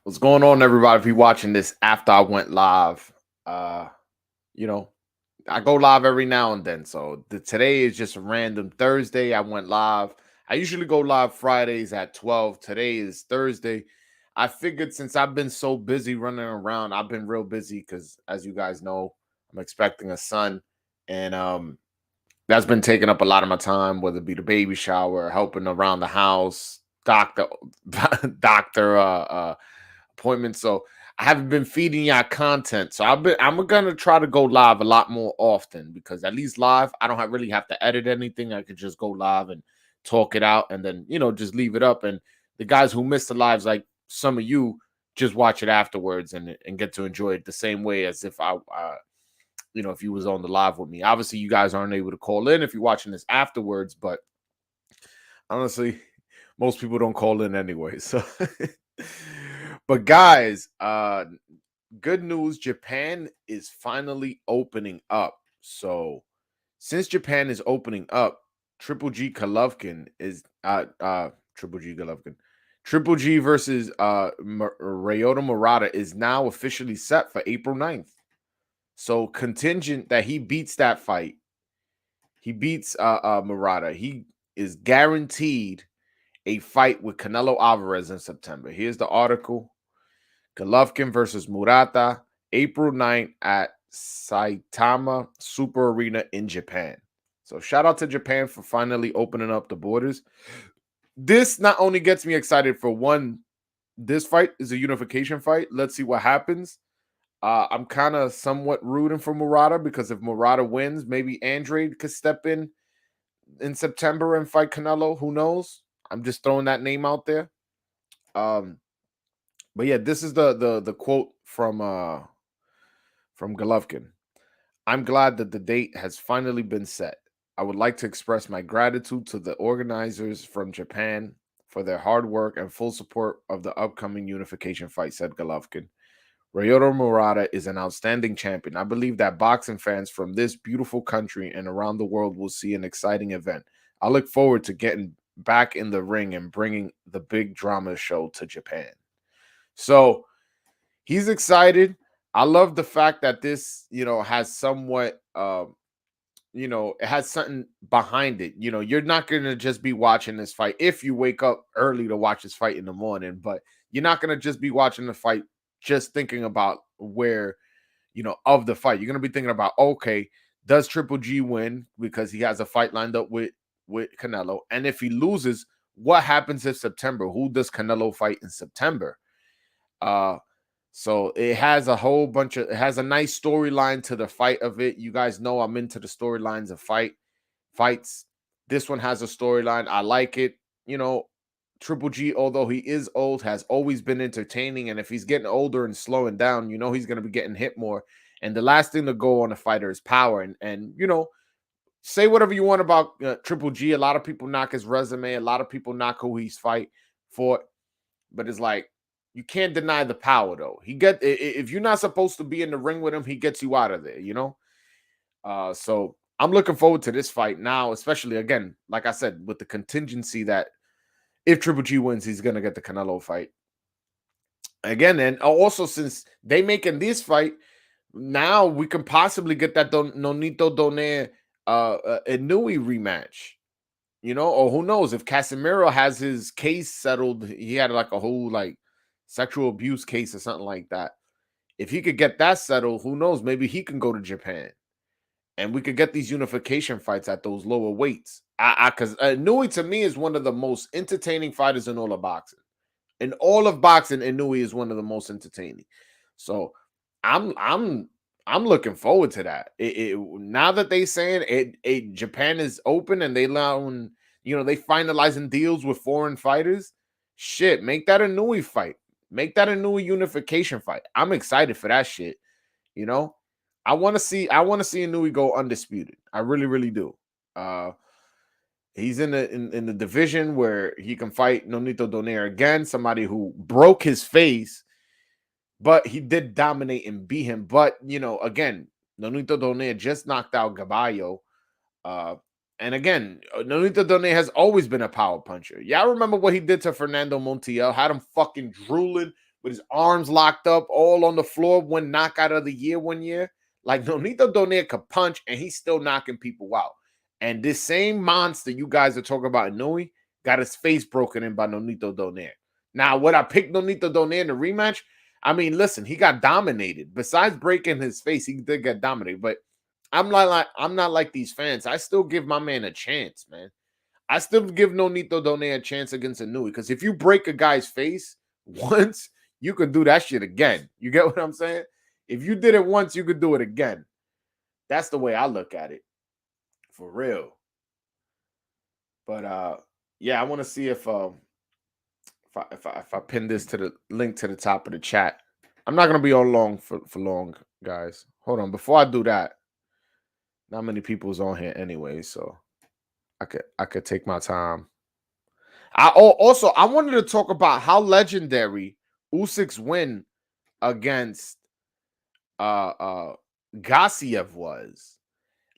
What's going on, everybody? If you're watching this after I went live, uh, you know, I go live every now and then. So today is just a random Thursday. I went live. I usually go live Fridays at 12. Today is Thursday. I figured since I've been so busy running around, I've been real busy because, as you guys know, I'm expecting a son, and that's been taking up a lot of my time, whether it be the baby shower, helping around the house, doctor, doctor appointments. So I haven't been feeding y'all content. So I'm gonna try to go live a lot more often because at least live, I don't really have to edit anything. I could just go live and talk it out and then just leave it up. And the guys who miss the lives, like some of you, just watch it afterwards and get to enjoy it the same way as if I if you was on the live with me. Obviously, you guys aren't able to call in if you're watching this afterwards, but honestly, most people don't call in anyway. So but guys, good news, Japan is finally opening up. So since Japan is opening up, Triple G Golovkin is Triple G Golovkin. Triple G versus Ryota Murata is now officially set for April 9th. So contingent that he beats that fight, he beats Murata, he is guaranteed a fight with Canelo Alvarez in September. Here's the article. Golovkin versus Murata, April 9th at Saitama Super Arena in Japan. So shout out to Japan for finally opening up the borders. This not only gets me excited for one, this fight is a unification fight. Let's see what happens. I'm kind of somewhat rooting for Murata because if Murata wins, maybe Andrade could step in September and fight Canelo. Who knows? I'm just throwing that name out there. Um, but yeah, this is the quote from Golovkin. I'm glad that the date has finally been set. I would like to express my gratitude to the organizers from Japan for their hard work and full support of the upcoming unification fight, said Golovkin. Ryota Murata is an outstanding champion. I believe that boxing fans from this beautiful country and around the world will see an exciting event. I look forward to getting back in the ring and bringing the big drama show to Japan. So he's excited. I love the fact that this, has somewhat, it has something behind it. You're not going to just be watching this fight if you wake up early to watch this fight in the morning, but you're not going to just be watching the fight just thinking about where, of the fight. You're going to be thinking about, okay, does Triple G win because he has a fight lined up with Canelo? And if he loses, what happens in September? Who does Canelo fight in September? So it has a whole bunch of, it has a nice storyline to the fight of it. You guys know I'm into the storylines of fights. This one has a storyline. I like it. Triple G, although he is old, has always been entertaining. And if he's getting older and slowing down, he's going to be getting hit more. And the last thing to go on a fighter is power. And say whatever you want about Triple G. A lot of people knock his resume. A lot of people knock who he's fight for. But it's like, you can't deny the power, though. If you're not supposed to be in the ring with him, he gets you out of there, So I'm looking forward to this fight now, especially again, like I said, with the contingency that if Triple G wins, he's gonna get the Canelo fight again. And also, since they making this fight, now we can possibly get that Nonito Donaire Inouye rematch. Or who knows if Casemiro has his case settled, he had like a whole like sexual abuse case or something like that. If he could get that settled, who knows? Maybe he can go to Japan and we could get these unification fights at those lower weights. Because Inouye to me is one of the most entertaining fighters in all of boxing. In all of boxing, Inouye is one of the most entertaining. So I'm looking forward to that. Now that they saying Japan is open and they allowing, they finalizing deals with foreign fighters. Shit, make that a Nui fight. Make that a Nui unification fight. I'm excited for that shit. I want to see a Nui go undisputed. I really, really do. He's in the division where he can fight Nonito Donaire again, somebody who broke his face. But he did dominate and beat him. But, again, Nonito Donaire just knocked out Gaballo. And again, Nonito Doné has always been a power puncher. Y'all remember what he did to Fernando Montiel? Had him fucking drooling with his arms locked up all on the floor, one knockout of the year one year. Like Nonito Doné could punch and he's still knocking people out. And this same monster you guys are talking about, Inui, got his face broken in by Nonito Doné. Now, would I pick Nonito Doné in the rematch? I mean, listen, he got dominated. Besides breaking his face, he did get dominated. But I'm not like these fans. I still give my man a chance, man. I still give Nonito Doné a chance against Inui because if you break a guy's face once, you could do that shit again. You get what I'm saying? If you did it once, you could do it again. That's the way I look at it, for real. But yeah, I want to see if I pin this to the link to the top of the chat. I'm not gonna be on long for long, guys. Hold on, before I do that. Not many people's on here anyway, so I could take my time. Also I wanted to talk about how legendary Usyk's win against Garcia was.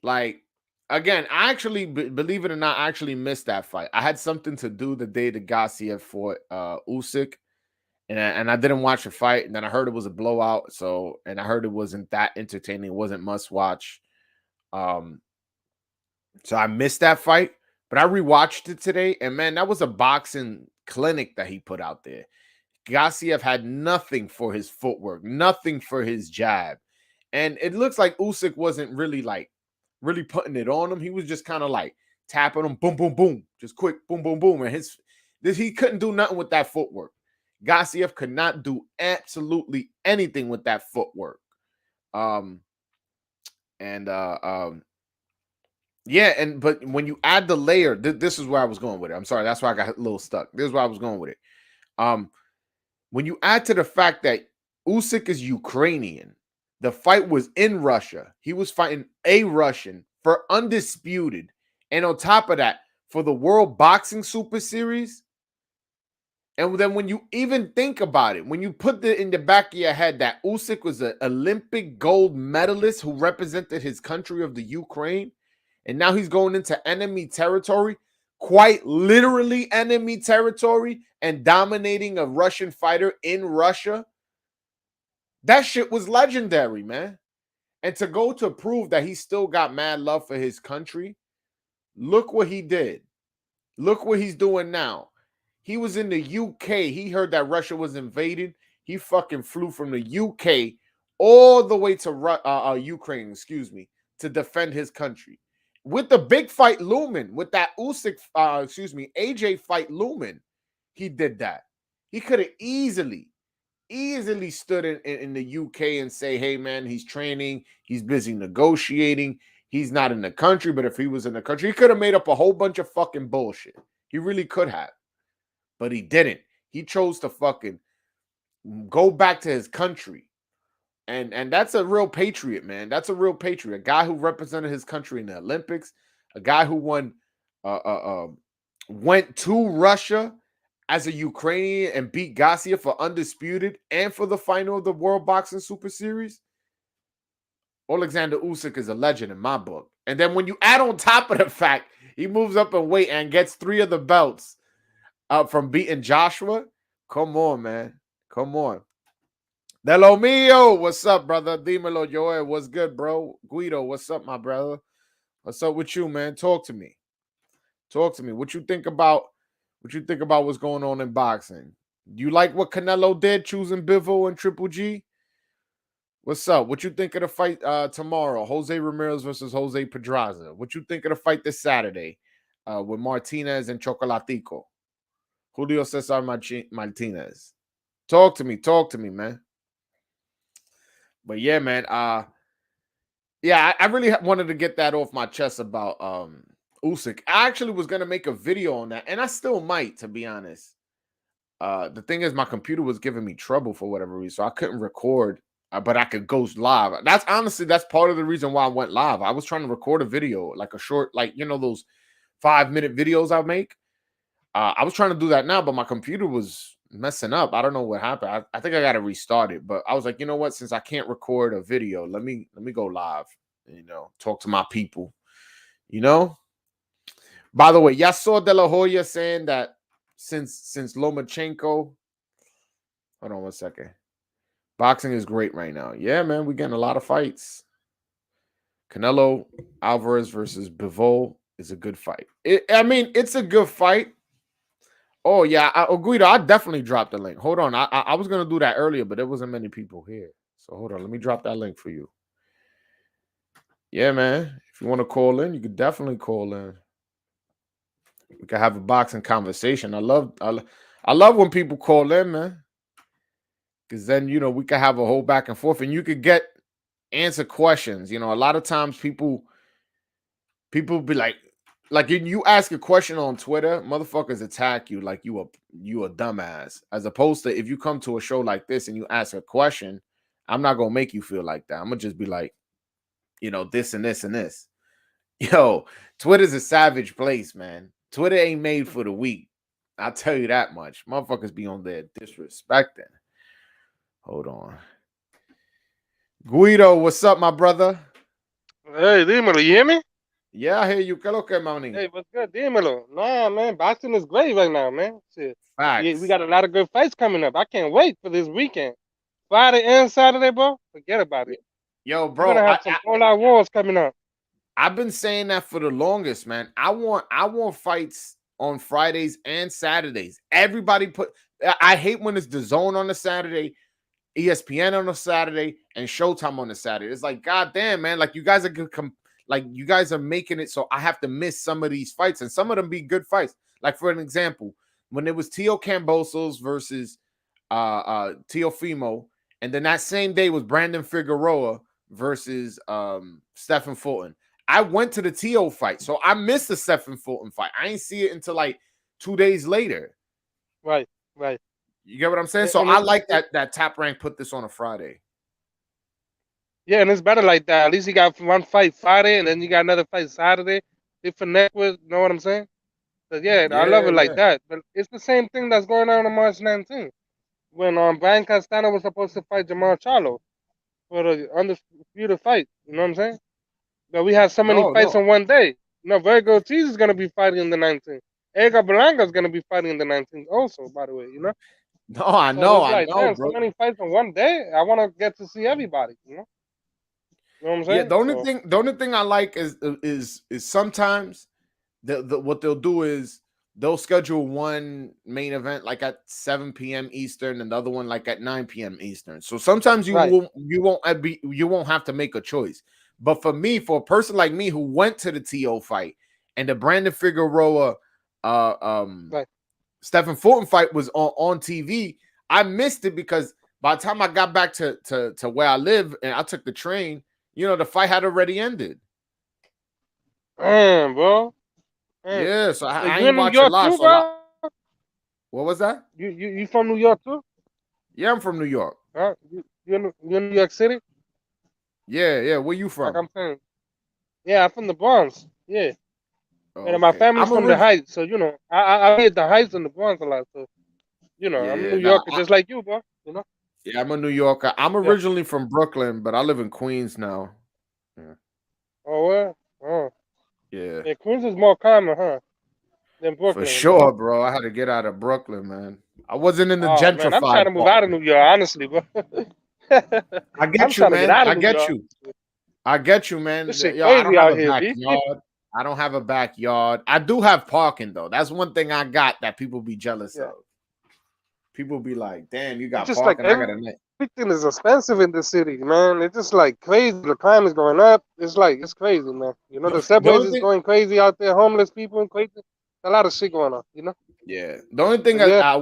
Like, again, I actually believe it or not, I actually missed that fight. I had something to do the day that Garcia fought Usyk, and I didn't watch the fight. And then I heard it was a blowout. So, and I heard it wasn't that entertaining. It wasn't must watch. So I missed that fight, but I rewatched it today, and man, that was a boxing clinic that he put out there. Garcia had nothing for his footwork, nothing for his jab, and it looks like Usyk wasn't really putting it on him. He was just kind of like tapping him, boom, boom, boom, just quick, boom, boom, boom, and he couldn't do nothing with that footwork. Garcia could not do absolutely anything with that footwork. Um, and Yeah, but when you add the layer, this is where I was going with it. I'm sorry, that's why I got a little stuck. This is where I was going with it. Um, when you add to the fact that Usyk is Ukrainian, the fight was in Russia. He was fighting a Russian for undisputed, and on top of that, for the World Boxing Super Series. And then when you even think about it, when you put it in the back of your head that Usyk was an Olympic gold medalist who represented his country of the Ukraine, and now he's going into enemy territory, quite literally enemy territory, and dominating a Russian fighter in Russia. That shit was legendary, man. And to go to prove that he still got mad love for his country, look what he did. Look what he's doing now. He was in the UK. He heard that Russia was invaded. He fucking flew from the UK all the way to Ukraine, to defend his country. With the big fight looming, with that AJ fight looming, he did that. He could have easily stood in the UK and say, hey, man, he's training. He's busy negotiating. He's not in the country, but if he was in the country, he could have made up a whole bunch of fucking bullshit. He really could have, but he didn't. He chose to fucking go back to his country. And that's a real patriot, man. That's a real patriot. A guy who represented his country in the Olympics, a guy who went to Russia as a Ukrainian and beat Garcia for undisputed and for the final of the World Boxing Super Series. Alexander Usyk is a legend in my book. And then when you add on top of the fact he moves up in weight and gets 3 of the belts from beating Joshua, come on, man. Come on. De lo mío, what's up, brother? Dímelo, Joel, what's good, bro? Guido, what's up, my brother? What's up with you, man? Talk to me. Talk to me. What you think about what's going on in boxing? Do you like what Canelo did, choosing Bivol and Triple G? What's up? What you think of the fight tomorrow? Jose Ramirez versus Jose Pedraza. What you think of the fight this Saturday with Martinez and Chocolatico? Julio Cesar Martinez. Talk to me, man. But yeah, man. Yeah, I really wanted to get that off my chest about Usyk. I actually was gonna make a video on that, and I still might, to be honest. The thing is, my computer was giving me trouble for whatever reason, so I couldn't record. But I could go live. That's part of the reason why I went live. I was trying to record a video, like a short, like those 5-minute videos I make. I was trying to do that now, but my computer was messing up. I don't know what happened. I think I got to restart it. But I was like, you know what? Since I can't record a video, let me go live. Talk to my people. By the way, y'all saw De La Hoya saying that since Lomachenko, hold on one second. Boxing is great right now. Yeah, man, we're getting a lot of fights. Canelo Alvarez versus Bivol is a good fight. I mean, it's a good fight. Oh yeah, Guido, I definitely dropped the link. Hold on, I was gonna do that earlier, but there wasn't many people here. So hold on, let me drop that link for you. Yeah, man. If you want to call in, you could definitely call in. We can have a boxing conversation. I love when people call in, man. Because then we can have a whole back and forth, and you could answer questions. A lot of times people be like you ask a question on Twitter, motherfuckers attack you like you a dumbass. As opposed to if you come to a show like this and you ask a question, I'm not gonna make you feel like that. I'm gonna just be like, this and this and this. Yo, Twitter's a savage place, man. Twitter ain't made for the weak. I'll tell you that much. Motherfuckers be on there disrespecting. Hold on. Guido, what's up, my brother? Hey, dímelo, you hear me? Yeah, I hear you. ¿Qué lo que, maní? Hey, what's good? Dímelo. Nah, man, boxing is great right now, man. Shit. Yeah, we Facts. got a lot of good fights coming up. I can't wait for this weekend. Friday and Saturday, bro. Forget about it. Yo, We're bro, gonna have some all-out wars coming up. I've been saying that for the longest, man. I want fights on Fridays and Saturdays. Everybody I hate when it's the Zone on the Saturday, ESPN on a Saturday, and Showtime on the Saturday. It's like, goddamn, man. Like you guys are good. Like you guys are making it so I have to miss some of these fights, and some of them be good fights. Like for an example, when it was Cam Bosos versus Teofimo, and then that same day was Brandon Figueroa versus Stephen Fulton. I went to the Teo fight, so I missed the Stephen Fulton fight. I ain't see it until like 2 days later. Right. You get what I'm saying? So And I like that Top Rank put this on a Friday. yeah, and it's better like that. At least you got one fight Friday, and then you got another fight Saturday. Different networks, know what I'm saying? But yeah, I love Yeah, it like yeah. that. But it's the same thing that's going on March 19th when Brian Castano was supposed to fight Jamal Charlo for the undisputed fight. You know what I'm saying? But we have so many fights No. on one day. Virgo Ortiz is going to be fighting in the 19th. Edgar Blanca is going to be fighting in the 19th also, by the way. No, I So it's I like, know, damn, so bro. many fights on one day. I want to get to see everybody. You know what I'm Yeah, saying? So, the only thing I like is sometimes what they'll do is they'll schedule one main event like at 7 p.m. Eastern and the other one like at 9 p.m. Eastern. So sometimes right. you won't have to make a choice. But for me, for a person like me who went to the TO fight and the Brandon Figueroa uh um Right. Stephen Fulton fight was on TV, I missed it because by the time I got back to where I live and I took the train, the fight had already ended. Damn, bro. Damn. Yeah, so So I you ain't in New watch it York live. too, So a lot. bro? What was that? You from New York too? Yeah, I'm from New York. Huh? You in New York City? Yeah, yeah. Where you Like from? I'm saying. Yeah, I'm from the Bronx. Yeah. Oh, And my okay. family's from the Heights, so I be at the Heights in the Bronx a lot. So I'm a Yeah, New nah, Yorker just like you, bro. yeah. I'm a New Yorker. I'm Yeah. originally from Brooklyn, but I live in Queens now. Yeah, Oh well. Oh. yeah, Yeah, Queens is more common, huh? Than for Brooklyn. sure, bro. I had to get out of Brooklyn, man. I wasn't in the Oh man, I'm trying gentrified to move part. out of New York, honestly, bro. I I'm get you, trying to get man. out of I New get York. you. I get you, This man. shit Yo, I don't crazy have out a here, B. backyard. I don't have a backyard. I do have parking though. That's one thing I got that people be jealous Yeah. of. People be like, "Damn, you It's got just like parking. I got a net." everything is expensive in the city, man. It's just like crazy. The crime is going up. It's crazy, man. The The subways only is thing, going crazy out there. Homeless people and crazy. A lot of shit going on. yeah. The only thing But yeah,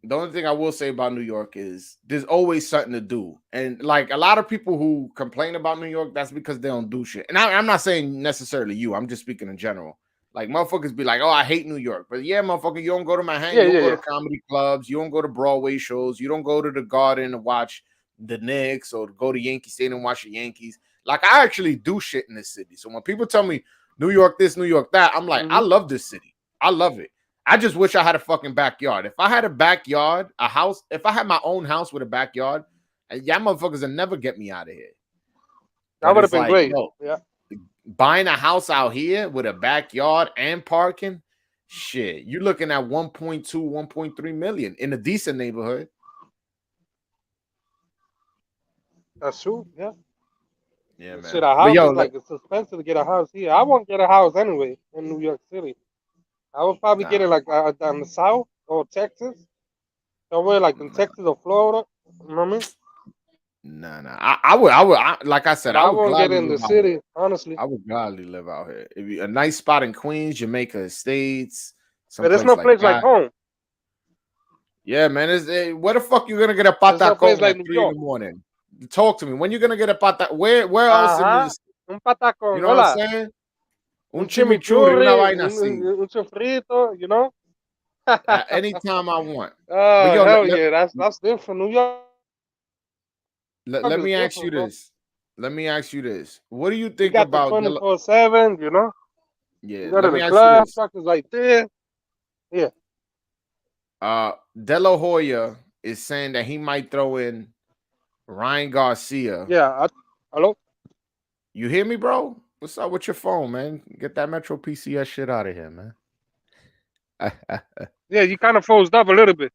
the only thing I will say about New York is there's always something to do. And like a lot of people who complain about New York, that's because they don't do shit. And I'm not saying necessarily you, I'm just speaking in general. Like motherfuckers be like, oh, I hate New York. But yeah, motherfucker, you don't go to Manhattan, yeah, you don't yeah, go yeah. to comedy clubs, you don't go to Broadway shows, you don't go to the Garden to watch the Knicks or go to Yankee Stadium and watch the Yankees. Like I actually do shit in this city. So when people tell me New York this, New York that, I'm like, I Hmm. love this city. I love it. I just wish I had a fucking backyard. If I had a backyard, a house, if I had my own house with a backyard, y'all motherfuckers would never get me out of here. That But would have it's been like, great. yo, Yeah. buying a house out here with a backyard and parking, shit, you're looking at 1.2, 1.3 million in a decent neighborhood. That's true. Yeah. Yeah, Shit, man. a But house yo, is like it's expensive to get a house here. I won't get a house anyway in New York City. I would probably get nah, it like down the south or Texas, somewhere like in nah, Texas or Florida. You know what I mean? nah. Like I said, But I I would won't get gladly in the live out here. city, honestly. I would gladly live out here. It'd be a nice spot in Queens, Jamaica Estates, But there's someplace no like place like that. home. Yeah, man. Where the fuck you gonna get a There's no place patacon like at New 3 in York. the morning? Talk to me. When you gonna get a pata? Where else in Ajá. this? Un You patacón, know what I'm hola. saying? Un Un chimichurri, una chimichurri, vaina así. un sofrito, you know? At any time I want. But Oh yo, hell yeah, that's different. New York let is me ask you different, bro. this. Let me ask you this. What do you You think got the about 24/7, you know. Yeah, You go to let the me ask you club, this. truck is right there. Yeah, De La Hoya is saying that he might throw in Ryan Garcia. yeah. Hello. You hear me, bro? What's up with your phone, man? Get that Metro PCS shit out of here, man. Yeah, you kind of froze up a little bit.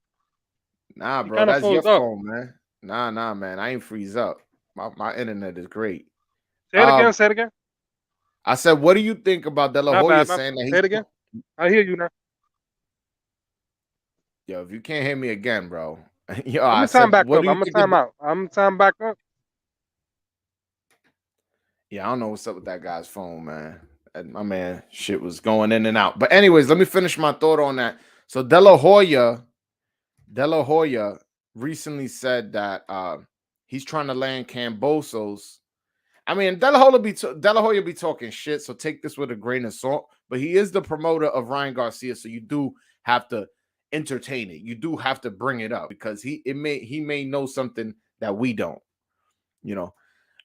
Nah, You bro, kind of that's your froze up. phone, man. Nah, man. I ain't freeze up. My internet is great. Say it again. Um, Say it again. I said, what do you think about De La My Hoya bad. saying that Say he's it again. I hear you now. yo? If you can't hear me again, bro. Yo, I'm I gonna time said, back what up. do you I'm gonna think of? time out. I'm gonna time back up. Yeah, I don't know what's up with that guy's phone, man. And my man, shit was going in and out. But anyways, let me finish my thought on that. So De La Hoya recently said that he's trying to land Cam Bosos. I mean, De La Hoya be talking shit, so take this with a grain of salt. But he is the promoter of Ryan Garcia, so you do have to entertain it. You do have to bring it up because he may know something that we don't. You know,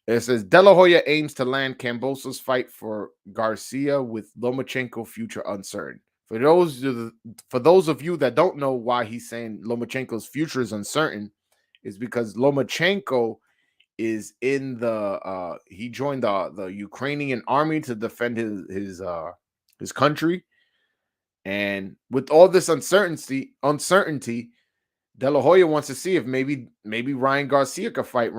it says De La Hoya aims to land Camboso's fight for Garcia with Lomachenko future uncertain. For those of you that don't know why he's saying Lomachenko's future is uncertain, is because Lomachenko is in the he joined the Ukrainian army to defend his country, and with all this uncertainty, De La Hoya wants to see if maybe Ryan Garcia could fight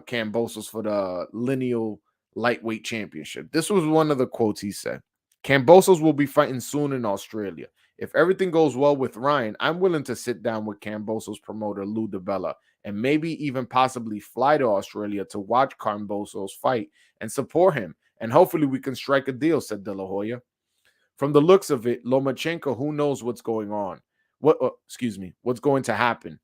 Cam Bosos for the lineal lightweight championship. This was one of the quotes he said. Cam Bosos will be fighting soon in Australia. If everything goes well with Ryan, I'm willing to sit down with Cam Bosos promoter Lou DiBella and maybe even possibly fly to Australia to watch Cam Bosos fight and support him. And hopefully we can strike a deal, said De La Hoya. From the looks of it, Lomachenko, who knows what's going on? What's going to happen?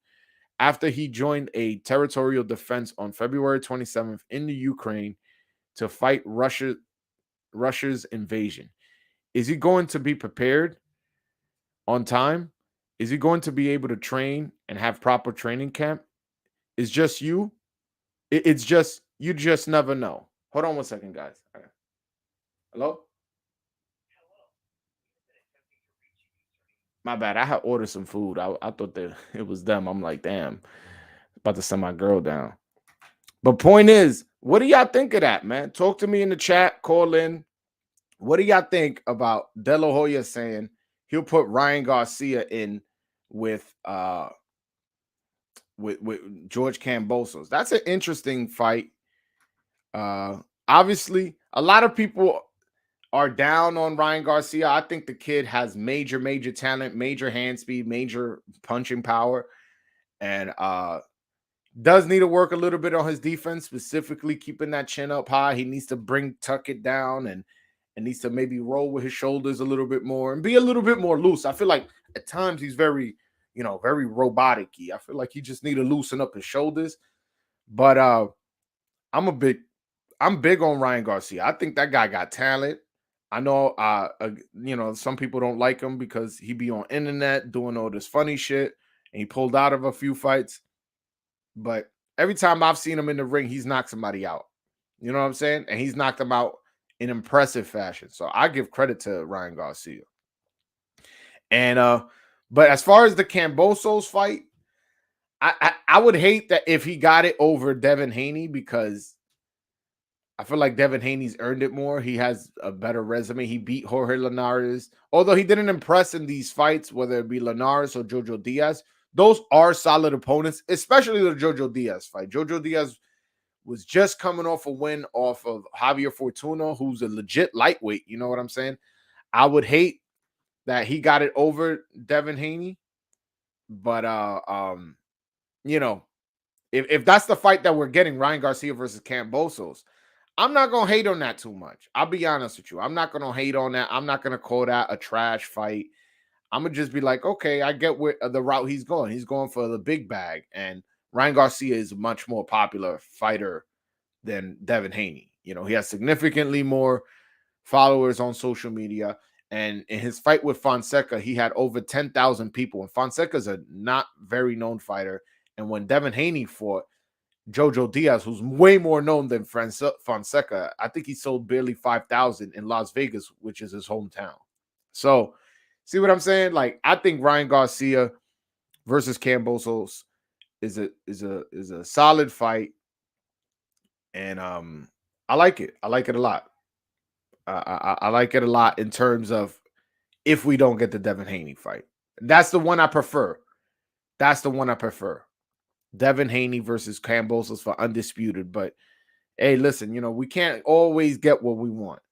After he joined a territorial defense on February 27th in the Ukraine to fight Russia's invasion. Is he going to be prepared on time? Is he going to be able to train and have proper training camp? It's just you. It's just you just never know. Hold on one second, guys. Hello? My bad. I had ordered some food. I thought that it was them. I'm like, damn, about to send my girl down. But point is, what do y'all think of that, man? Talk to me in the chat. Call in. What do y'all think about De La Hoya saying he'll put Ryan Garcia in with with George Kambosos? That's an interesting fight. Obviously, a lot of people are down on Ryan Garcia. I think the kid has major talent, major hand speed, major punching power, and does need to work a little bit on his defense, specifically keeping that chin up high. He needs to tuck it down and needs to maybe roll with his shoulders a little bit more and be a little bit more loose. I feel like at times he's very, very robotic-y. I feel like he just need to loosen up his shoulders. But I'm a big I'm big on Ryan Garcia. I think that guy got talent. I know some people don't like him because he be on internet doing all this funny shit and he pulled out of a few fights. But every time I've seen him in the ring, he's knocked somebody out. You know what I'm saying? And he's knocked them out in impressive fashion. So I give credit to Ryan Garcia. And but as far as the Cambosos fight, I would hate that if he got it over Devin Haney because I feel like Devin Haney's earned it more. He has a better resume. He beat Jorge Linares, although he didn't impress in these fights, whether it be Linares or Jojo Diaz. Those are solid opponents, especially the Jojo Diaz fight. Jojo Diaz was just coming off a win off of Javier Fortuna, who's a legit lightweight. You know what I'm saying? I would hate that he got it over Devin Haney, but you know, if that's the fight that we're getting, Ryan Garcia versus Cam Bosos, I'm not gonna hate on that too much. I'll be honest with you. I'm not gonna hate on that. I'm not gonna call that a trash fight. I'm gonna just be like, okay, I get where the route he's going. He's going for the big bag, and Ryan Garcia is a much more popular fighter than Devin Haney. You know, he has significantly more followers on social media. And in his fight with Fonseca, he had over 10,000 people. And Fonseca's a not very known fighter. And when Devin Haney fought Jojo Diaz, who's way more known than Fonseca, I think he sold barely 5,000 in Las Vegas, which is his hometown. So, see what I'm saying? Like, I think Ryan Garcia versus Cam Bosos is a solid fight, and I like it. I like it a lot. I like it a lot in terms of if we don't get the Devin Haney fight. That's the one I prefer. That's the one I prefer. Devin Haney versus Cam Bosos for undisputed. But hey, listen, we can't always get what we want.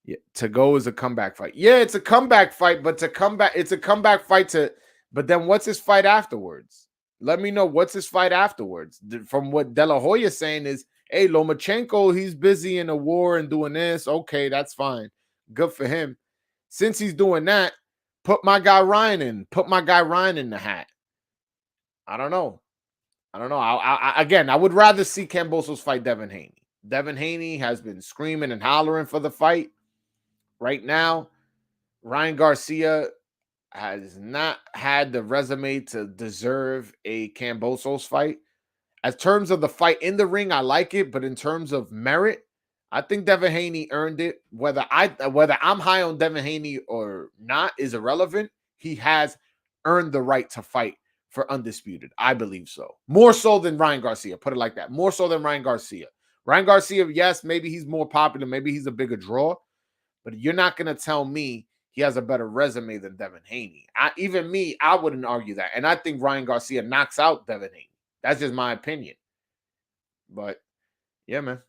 Yeah, to go is a comeback fight. Yeah, it's a comeback fight, but it's a comeback fight but then what's his fight afterwards? Let me know what's his fight afterwards. From what De La Hoya's saying is, hey, Lomachenko, he's busy in a war and doing this. Okay, that's fine. Good for him. Since he's doing that, put my guy Ryan in. Put my guy Ryan in the hat. I don't know. Again, I would rather see Cam Bosos fight Devin Haney. Devin Haney has been screaming and hollering for the fight. Right now, Ryan Garcia has not had the resume to deserve a Cam Bosos fight. As terms of the fight in the ring, I like it, but in terms of merit, I think Devin Haney earned it. Whether I'm high on Devin Haney or not is irrelevant. He has earned the right to fight for undisputed. I believe so. More so than Ryan Garcia. Put it like that. More so than Ryan Garcia. Ryan Garcia, yes, maybe he's more popular. Maybe he's a bigger draw. But you're not going to tell me he has a better resume than Devin Haney. I wouldn't argue that. And I think Ryan Garcia knocks out Devin Haney. That's just my opinion. But, yeah, man.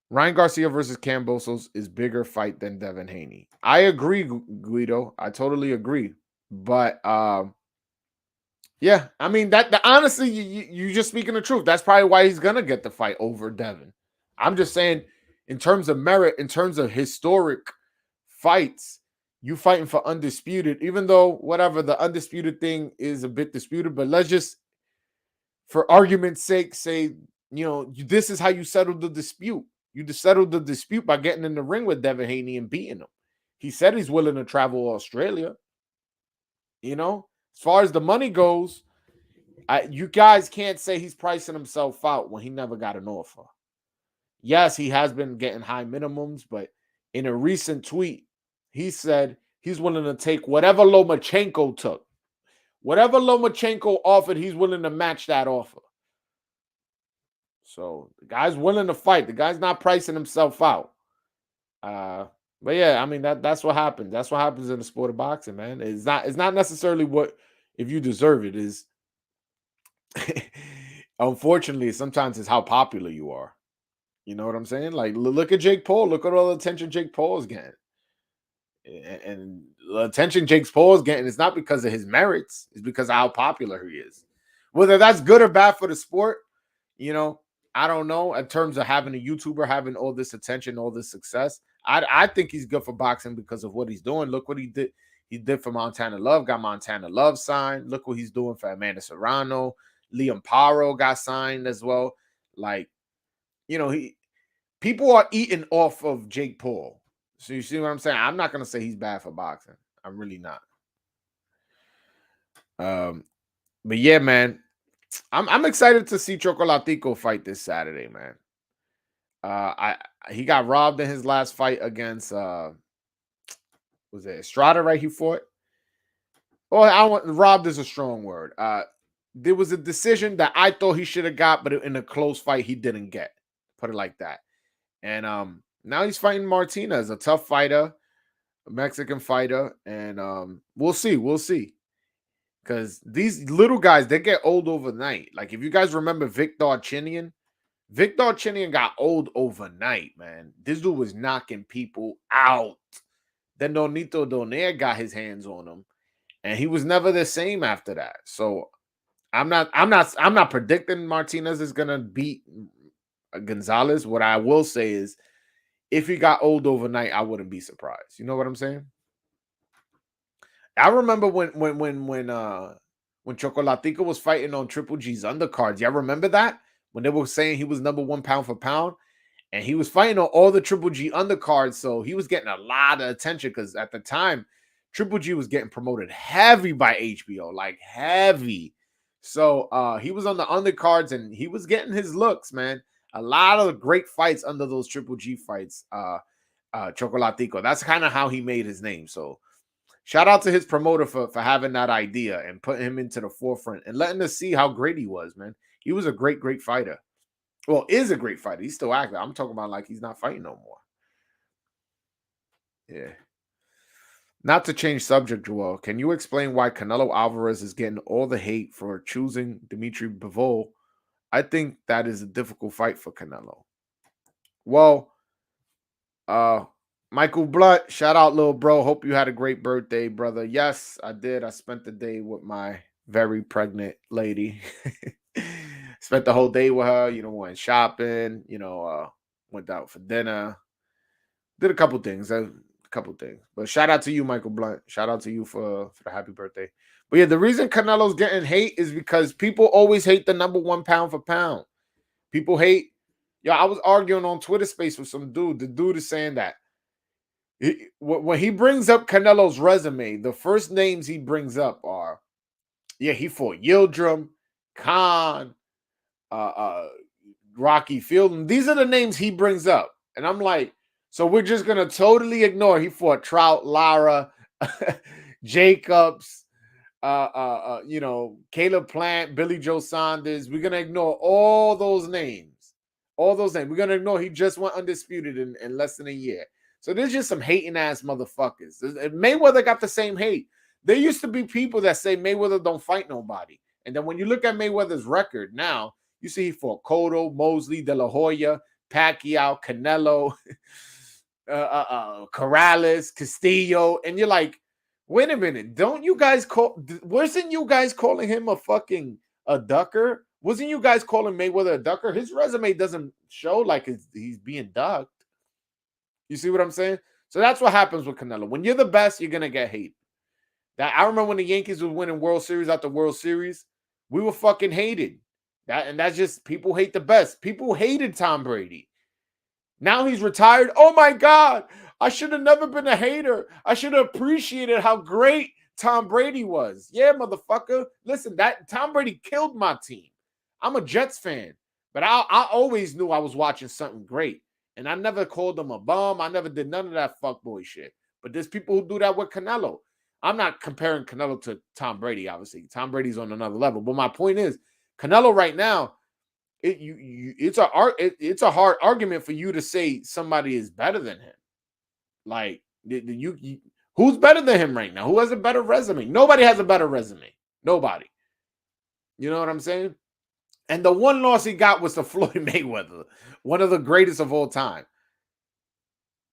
Ryan Garcia versus Cam Bosos is bigger fight than Devin Haney. I agree, Guido. I totally agree. But, yeah, I mean, honestly, you're just speaking the truth. That's probably why he's going to get the fight over Devin. I'm just saying, in terms of merit, in terms of historic fights, you fighting for undisputed, even though whatever the undisputed thing is a bit disputed, but let's just, for argument's sake, say, this is how you settled the dispute. You just settled the dispute by getting in the ring with Devin Haney and beating him. He said he's willing to travel to Australia. As far as the money goes, you guys can't say he's pricing himself out when he never got an offer. Yes, he has been getting high minimums, but in a recent tweet, he said he's willing to take whatever Lomachenko took. Whatever Lomachenko offered, he's willing to match that offer. So the guy's willing to fight. The guy's not pricing himself out. But yeah, I mean that's what happens. That's what happens in the sport of boxing, man. It's not necessarily what if you deserve it is. Unfortunately, sometimes it's how popular you are. You know what I'm saying? Like, look at Jake Paul. Look at all the attention Jake Paul is getting. And the attention Jake Paul is getting is not because of his merits. It's because of how popular he is. Whether that's good or bad for the sport, I don't know. In terms of having a YouTuber having all this attention, all this success, I think he's good for boxing because of what he's doing. Look what he did. He did for Montana Love, got Montana Love signed. Look what he's doing for Amanda Serrano. Liam Paro got signed as well. Like, people are eating off of Jake Paul. So you see what I'm saying? I'm not going to say he's bad for boxing. I'm really not. But yeah, man, I'm excited to see Chocolatico fight this Saturday, man. He got robbed in his last fight against was it Estrada, right? He fought. Oh, robbed is a strong word. there was a decision that I thought he should have got, but in a close fight, he didn't get. Put it like that. And now he's fighting Martinez, a tough fighter, a Mexican fighter, and we'll see. We'll see. Because these little guys, they get old overnight. Like, if you guys remember Victor Chinian got old overnight, man. This dude was knocking people out. Then Donito Donaire got his hands on him, and he was never the same after that. So I'm not predicting Martinez is gonna beat Gonzalez. What I will say is, if he got old overnight, I wouldn't be surprised. You know what I'm saying? I remember when Chocolatico was fighting on Triple G's undercards. Y'all remember that? When they were saying he was number one pound for pound, and he was fighting on all the Triple G undercards, so he was getting a lot of attention because at the time, Triple G was getting promoted heavy by HBO, like heavy. So he was on the undercards and he was getting his looks, man. A lot of great fights under those Triple G fights. Chocolatico. That's kind of how he made his name. So shout out to his promoter for having that idea and putting him into the forefront and letting us see how great he was, man. He was a great, great fighter. Well, is a great fighter. He's still active. I'm talking about like he's not fighting no more. Yeah. Not to change subject, Joel, can you explain why Canelo Alvarez is getting all the hate for choosing Dimitri Bivol? I think that is a difficult fight for Canelo. Well, Michael Blunt, shout out, little bro. Hope you had a great birthday, brother. Yes, I did. I spent the day with my very pregnant lady. Spent the whole day with her. Went shopping. Went out for dinner. Did a couple things. But shout out to you, Michael Blunt. Shout out to you for the happy birthday. But yeah, the reason Canelo's getting hate is because people always hate the number one pound for pound. People hate. I was arguing on Twitter Space with some dude. The dude is saying that when he brings up Canelo's resume, the first names he brings up are, he fought Yildirim, Khan, Rocky Fielding. These are the names he brings up. And I'm like, so we're just going to totally ignore he fought Trout, Lara, Jacobs, Caleb Plant, Billy Joe Saunders. We're going to ignore all those names. We're going to ignore he just went undisputed in less than a year. So there's just some hating ass motherfuckers. Mayweather got the same hate. There used to be people that say Mayweather don't fight nobody. And then when you look at Mayweather's record now, you see he fought Cotto, Mosley, De La Hoya, Pacquiao, Canelo, Corrales, Castillo. And you're like, wait a minute. Wasn't you guys calling him a ducker? Wasn't you guys calling Mayweather a ducker? His resume doesn't show like he's being ducked. You see what I'm saying? So that's what happens with Canelo. When you're the best, you're going to get hate. I remember when the Yankees were winning World Series after World Series, we were fucking hated. That's just, people hate the best. People hated Tom Brady. Now he's retired. Oh my God, I should have never been a hater. I should have appreciated how great Tom Brady was. Yeah, motherfucker. Listen, that Tom Brady killed my team. I'm a Jets fan, but I always knew I was watching something great. And I never called him a bum. I never did none of that fuckboy shit. But there's people who do that with Canelo. I'm not comparing Canelo to Tom Brady, obviously. Tom Brady's on another level. But my point is, Canelo right now, it's a hard argument for you to say somebody is better than him. Like, who's better than him right now? Who has a better resume? Nobody has a better resume. Nobody. You know what I'm saying? And the one loss he got was to Floyd Mayweather, one of the greatest of all time.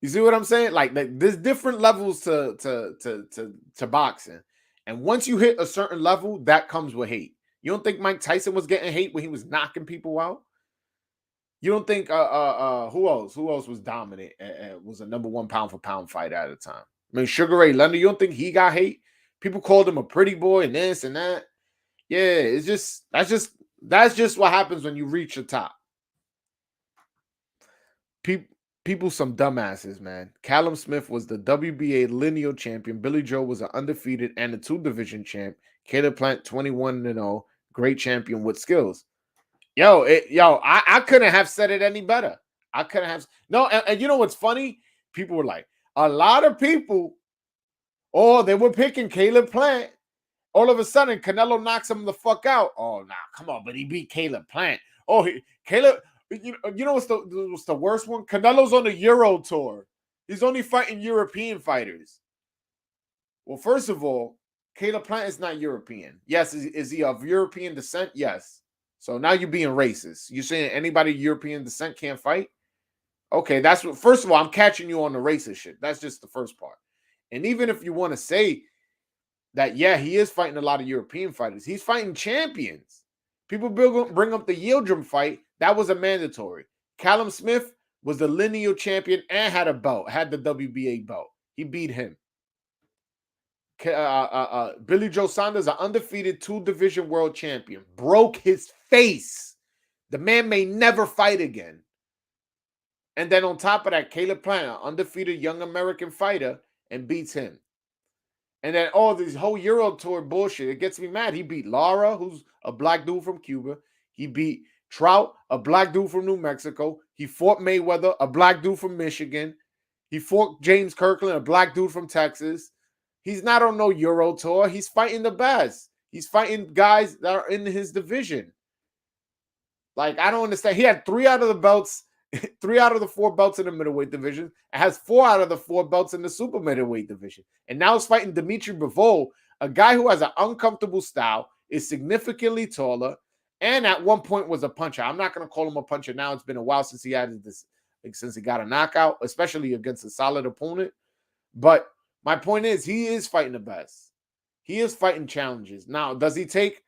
You see what I'm saying? Like there's different levels to boxing. And once you hit a certain level, that comes with hate. You don't think Mike Tyson was getting hate when he was knocking people out? You don't think who else was dominant and was a number one pound for pound fighter at the time? I mean, Sugar Ray Leonard, you don't think he got hate? People called him a pretty boy and this and that. Yeah, it's just that's just what happens when you reach the top. People some dumbasses, man. Callum Smith was the WBA lineal champion. Billy Joe was an undefeated and a 2-division champ. Caleb Plant 21-0, great champion with skills. I couldn't have said it any better. I couldn't have. No, and you know what's funny? People were like, a lot of people, they were picking Caleb Plant. All of a sudden, Canelo knocks him the fuck out. Oh, nah, come on, but he beat Caleb Plant. Oh, Caleb, you know what's the worst one? Canelo's on the Euro tour. He's only fighting European fighters. Well, first of all, Caleb Plant is not European. Yes, is he of European descent? Yes. So now you're being racist. You're saying anybody European descent can't fight? Okay, that's what. First of all, I'm catching you on the racist shit. That's just the first part. And even if you want to say that, yeah, he is fighting a lot of European fighters. He's fighting champions. People bring up the Yildirim fight. That was a mandatory. Callum Smith was the lineal champion and had a belt, had the WBA belt. He beat him. Billy Joe Saunders, an undefeated 2-division world champion, broke his face. The man may never fight again. And then on top of that, Caleb Plant, an undefeated young American fighter, and beats him. And then this whole Euro tour bullshit, it gets me mad. He beat Lara, who's a black dude from Cuba. He beat Trout, a black dude from New Mexico. He fought Mayweather, a black dude from Michigan. He fought James Kirkland, a black dude from Texas. He's not on no Euro tour. He's fighting the best. He's fighting guys that are in his division. Like, I don't understand. He had 3 out of the belts, 3 out of the 4 belts in the middleweight division, and has 4 out of the 4 belts in the super middleweight division. And now he's fighting Dimitri Bivol, a guy who has an uncomfortable style, is significantly taller, and at one point was a puncher. I'm not going to call him a puncher now. It's been a while since he got a knockout, especially against a solid opponent. But my point is, he is fighting the best. He is fighting challenges. Now, does he take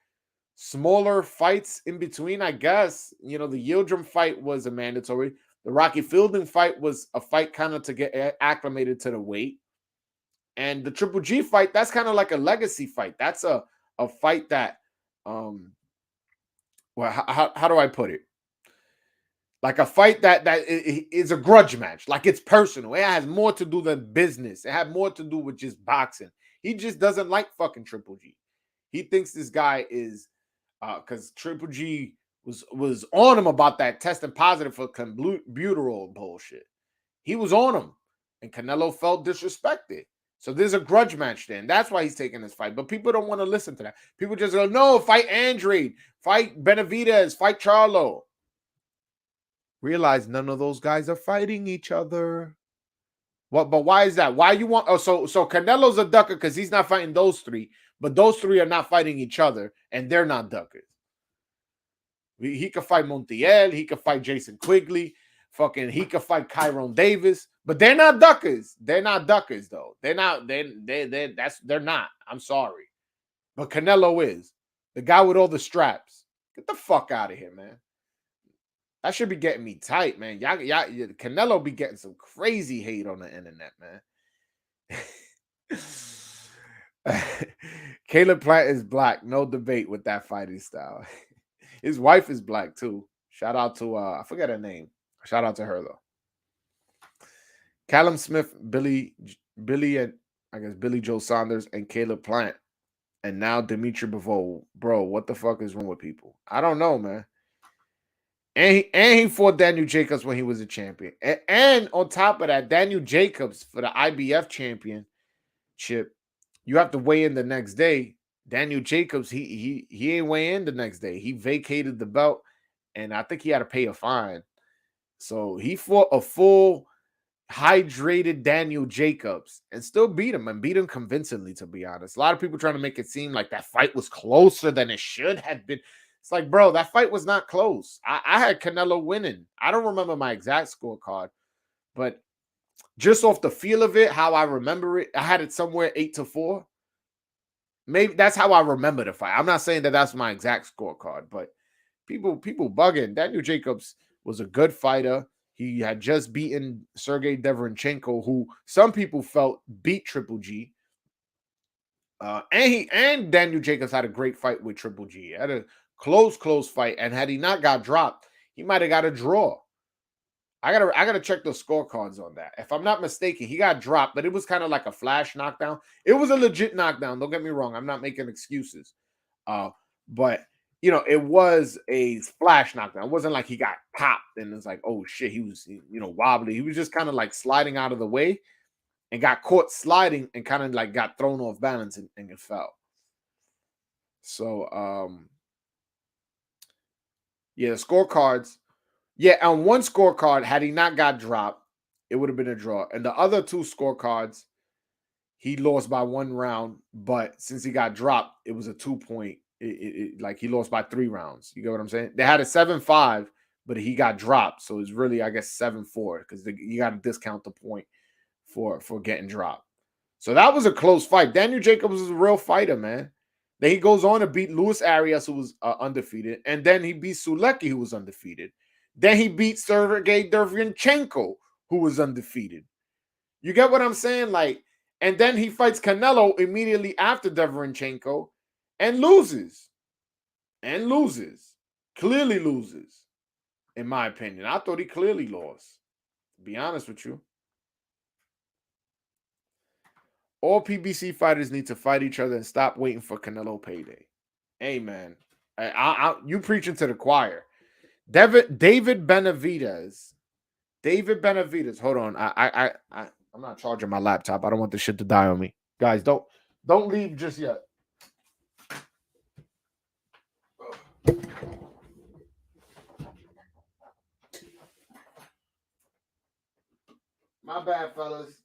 smaller fights in between? I guess. The Yildirim fight was a mandatory. The Rocky Fielding fight was a fight kind of to get acclimated to the weight. And the Triple G fight, that's kind of like a legacy fight. That's a fight that, how do I put it? Like a fight that is a grudge match. Like, it's personal. It has more to do than business. It had more to do with just boxing. He just doesn't like fucking Triple G. He thinks this guy is, because Triple G was on him about that testing positive for clenbuterol bullshit. He was on him, and Canelo felt disrespected. So there's a grudge match then. That's why he's taking this fight. But people don't want to listen to that. People just go, no, fight Andrade, fight Benavidez, fight Charlo. Realize none of those guys are fighting each other. What? But why is that? Why you want? Oh, so Canelo's a ducker because he's not fighting those 3, but those 3 are not fighting each other, and they're not duckers. He could fight Montiel, he could fight Jason Quigley, he could fight Kyron Davis, but they're not duckers. They're not duckers though. They're not. They're not. I'm sorry, but Canelo is the guy with all the straps. Get the fuck out of here, man. That should be getting me tight, man. Y'all, Canelo be getting some crazy hate on the internet, man. Caleb Plant is black. No debate with that fighting style. His wife is black, too. Shout out to, I forget her name. Shout out to her, though. Callum Smith, Billy, and I guess Billy Joe Saunders, and Caleb Plant. And now Dimitri Bivol. Bro, what the fuck is wrong with people? I don't know, man. And he fought Daniel Jacobs when he was a champion. And on top of that, Daniel Jacobs for the IBF championship, you have to weigh in the next day. Daniel Jacobs, he ain't weigh in the next day. He vacated the belt, and I think he had to pay a fine. So he fought a full hydrated Daniel Jacobs and still beat him convincingly, to be honest. A lot of people trying to make it seem like that fight was closer than it should have been. It's like, bro, that fight was not close. I had Canelo winning. I don't remember my exact scorecard, but just off the feel of it, how I remember it, I had it somewhere 8-4. Maybe that's how I remember the fight. I'm not saying that that's my exact scorecard, but people bugging. Daniel Jacobs was a good fighter. He had just beaten Sergey Deverenchenko, who some people felt beat Triple G. And Daniel Jacobs had a great fight with Triple G. He had a close fight, and had he not got dropped, he might have got a draw. I gotta check the scorecards on that. If I'm not mistaken, he got dropped, but it was kind of like a flash knockdown. It was a legit knockdown. Don't get me wrong. I'm not making excuses. But it was a flash knockdown. It wasn't like he got popped and it's like, oh shit, he was wobbly. He was just kind of like sliding out of the way and got caught sliding and kind of like got thrown off balance and it fell. So yeah, the scorecards. Yeah, on one scorecard, had he not got dropped, it would have been a draw. And the other two scorecards, he lost by 1 round, but since he got dropped, it was a 2 point. Like he lost by 3 rounds. You get what I'm saying? They had a 7-5, but he got dropped, so it's really, I guess, 7-4 because you got to discount the point for getting dropped. So that was a close fight. Daniel Jacobs was a real fighter, man. Then he goes on to beat Luis Arias, who was undefeated, and then he beat Sulecki, who was undefeated. Then he beat Sergey Derevyanchenko, who was undefeated. You get what I'm saying? Like, and then he fights Canelo immediately after Derevyanchenko and loses. And loses. Clearly loses, in my opinion. I thought he clearly lost, to be honest with you. All PBC fighters need to fight each other and stop waiting for Canelo payday. Hey, man. You preaching to the choir. David Benavidez. David Benavidez. Hold on. I'm not charging my laptop. I don't want this shit to die on me. Guys, don't leave just yet. My bad, fellas.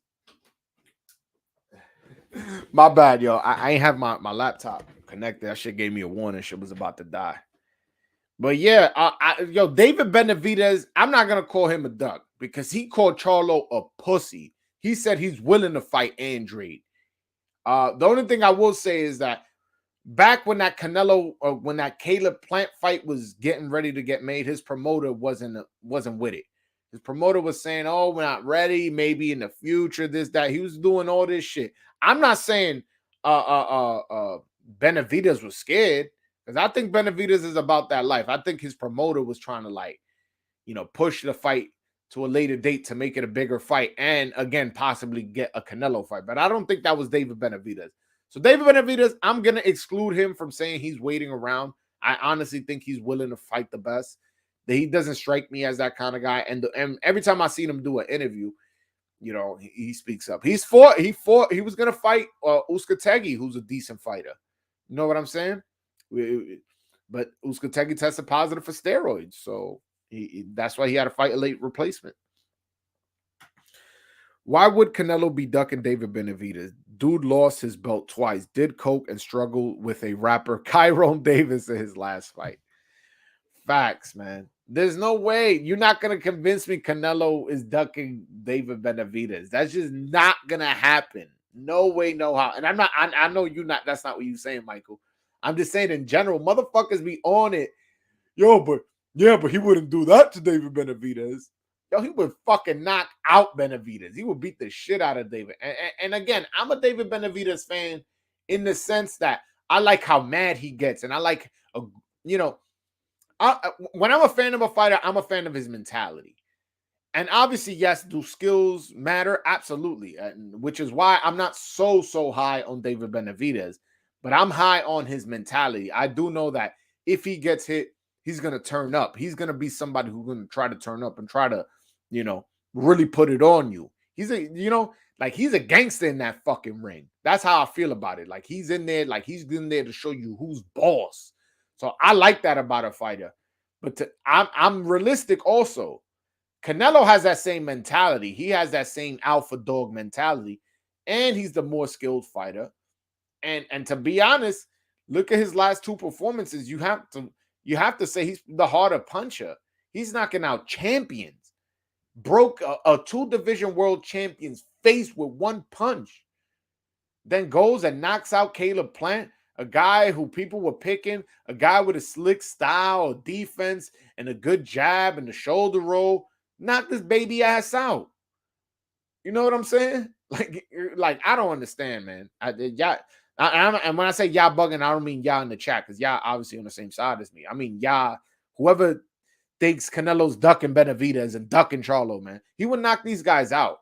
My bad, yo. I ain't have my laptop connected. That shit gave me a warning. Shit was about to die. But yeah, yo, David Benavidez, I'm not going to call him a duck because he called Charlo a pussy. He said he's willing to fight Andrade. The only thing I will say is that back when that when that Caleb Plant fight was getting ready to get made, his promoter wasn't with it. His promoter was saying, "Oh, we're not ready. Maybe in the future, this, that." He was doing all this shit. I'm not saying Benavidez was scared because I think Benavidez is about that life. I think his promoter was trying to push the fight to a later date to make it a bigger fight and again possibly get a Canelo fight. But I don't think that was David Benavidez. So David Benavidez, I'm going to exclude him from saying he's waiting around. I honestly think he's willing to fight the best. He doesn't strike me as that kind of guy. And every time I seen him do an interview, he speaks up. He was going to fight Uzcategui, who's a decent fighter. You know what I'm saying? But Uzcategui tested positive for steroids. So that's why he had to fight a late replacement. Why would Canelo be ducking David Benavidez? Dude lost his belt twice, did coke, and struggled with a rapper, Kyron Davis, in his last fight. Facts, man. There's no way. You're not going to convince me Canelo is ducking David Benavidez. That's just not going to happen. No way, no how. And I know you're not, that's not what you're saying, Michael. I'm just saying in general, motherfuckers be on it. But he wouldn't do that to David Benavidez. Yo, he would fucking knock out Benavidez. He would beat the shit out of David. And again, I'm a David Benavidez fan in the sense that I like how mad he gets. And I like, when I'm a fan of a fighter, I'm a fan of his mentality. And obviously, yes, do skills matter? Absolutely. Which is why I'm not so high on David Benavidez. But I'm high on his mentality. I do know that if he gets hit, he's going to turn up. He's going to be somebody who's going to try to turn up and try to, really put it on you. He's a gangster in that fucking ring. That's how I feel about it. Like he's in there to show you who's boss. So I like that about a fighter. But I'm realistic also. Canelo has that same mentality. He has that same alpha dog mentality. And he's the more skilled fighter. And to be honest, look at his last two performances. You have to say he's the harder puncher. He's knocking out champions. Broke a 2-division world champion's face with one punch. Then goes and knocks out Caleb Plant, a guy who people were picking, a guy with a slick style of defense and a good jab and the shoulder roll. Knock this baby ass out. You know what I'm saying? Like I don't understand, man. And when I say y'all bugging, I don't mean y'all in the chat because y'all obviously on the same side as me. I mean y'all, whoever thinks Canelo's ducking Benavidez and ducking Charlo, man, he would knock these guys out.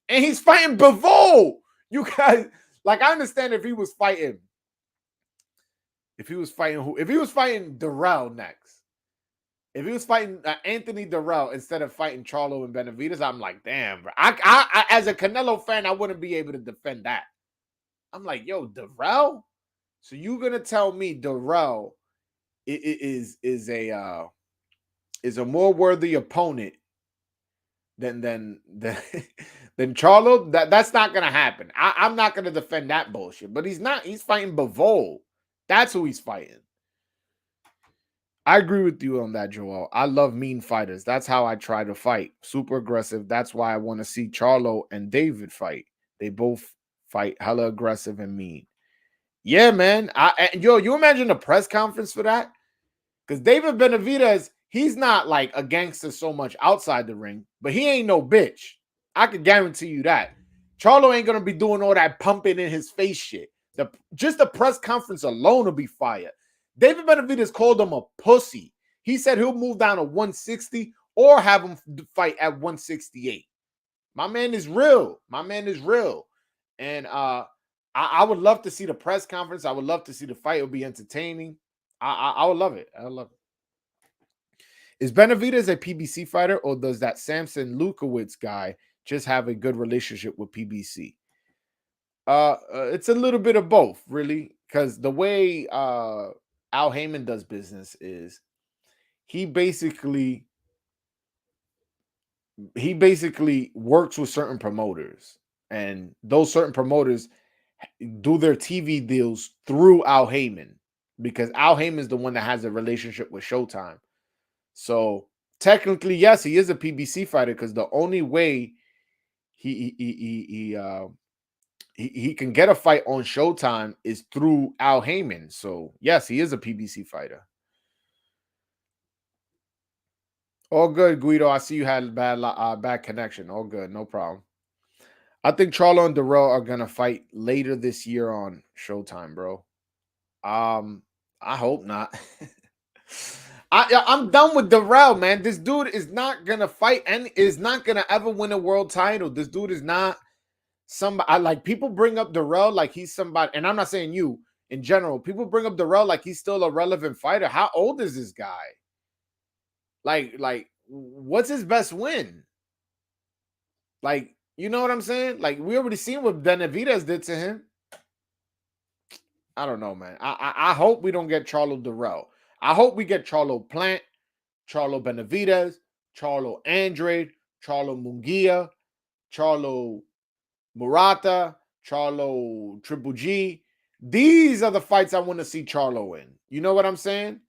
And he's fighting Bivol. You guys, I understand if he was fighting Durrell next. If he was fighting Anthony Durrell instead of fighting Charlo and Benavidez, I'm like, damn, bro. I as a Canelo fan, I wouldn't be able to defend that. I'm like, yo, Durrell? So you're gonna tell me Darrell is a more worthy opponent than than Charlo? That's not gonna happen. I'm not gonna defend that bullshit. But he's not. He's fighting Bivol. That's who he's fighting. I agree with you on that, Joel. I love mean fighters. That's how I try to fight. Super aggressive. That's why I want to see Charlo and David fight. They both fight hella aggressive and mean. Yeah, man. You imagine a press conference for that? Because David Benavidez, he's not like a gangster so much outside the ring, but he ain't no bitch. I can guarantee you that. Charlo ain't gonna be doing all that pumping in his face shit. Just the press conference alone will be fire. David Benavidez called him a pussy. He said he'll move down to 160 or have him fight at 168. My man is real. My man is real. And I would love to see the press conference. I would love to see the fight. It'll be entertaining. I would love it. I would love it. Is Benavidez a PBC fighter, or does that Samson Lukowicz guy just have a good relationship with PBC? It's a little bit of both, really, because the way Al Heyman does business is he basically works with certain promoters, and those certain promoters do their TV deals through Al Heyman, because Al Heyman is the one that has a relationship with Showtime. So technically, yes, he is a PBC fighter, because the only way he can get a fight on Showtime is through Al Heyman. So yes, he is a PBC fighter. All good, Guido. I see you had bad connection. All good, no problem. I think Charlo and Darrell are gonna fight later this year on Showtime, bro. I hope not. I'm done with Darrell, man. This dude is not gonna fight and is not gonna ever win a world title. This dude is not somebody. Like, people bring up Darrell like he's somebody, and I'm not saying you in general. People bring up Darrell like he's still a relevant fighter. How old is this guy? Like, what's his best win? Like, you know what I'm saying? Like, we already seen what Benavidez did to him. I don't know, man. I hope we don't get Charlo Darrell. I hope we get Charlo Plant, Charlo Benavidez, Charlo Andrade, Charlo Munguia, Charlo Murata, Charlo Triple G. These are the fights I want to see Charlo in. You know what I'm saying?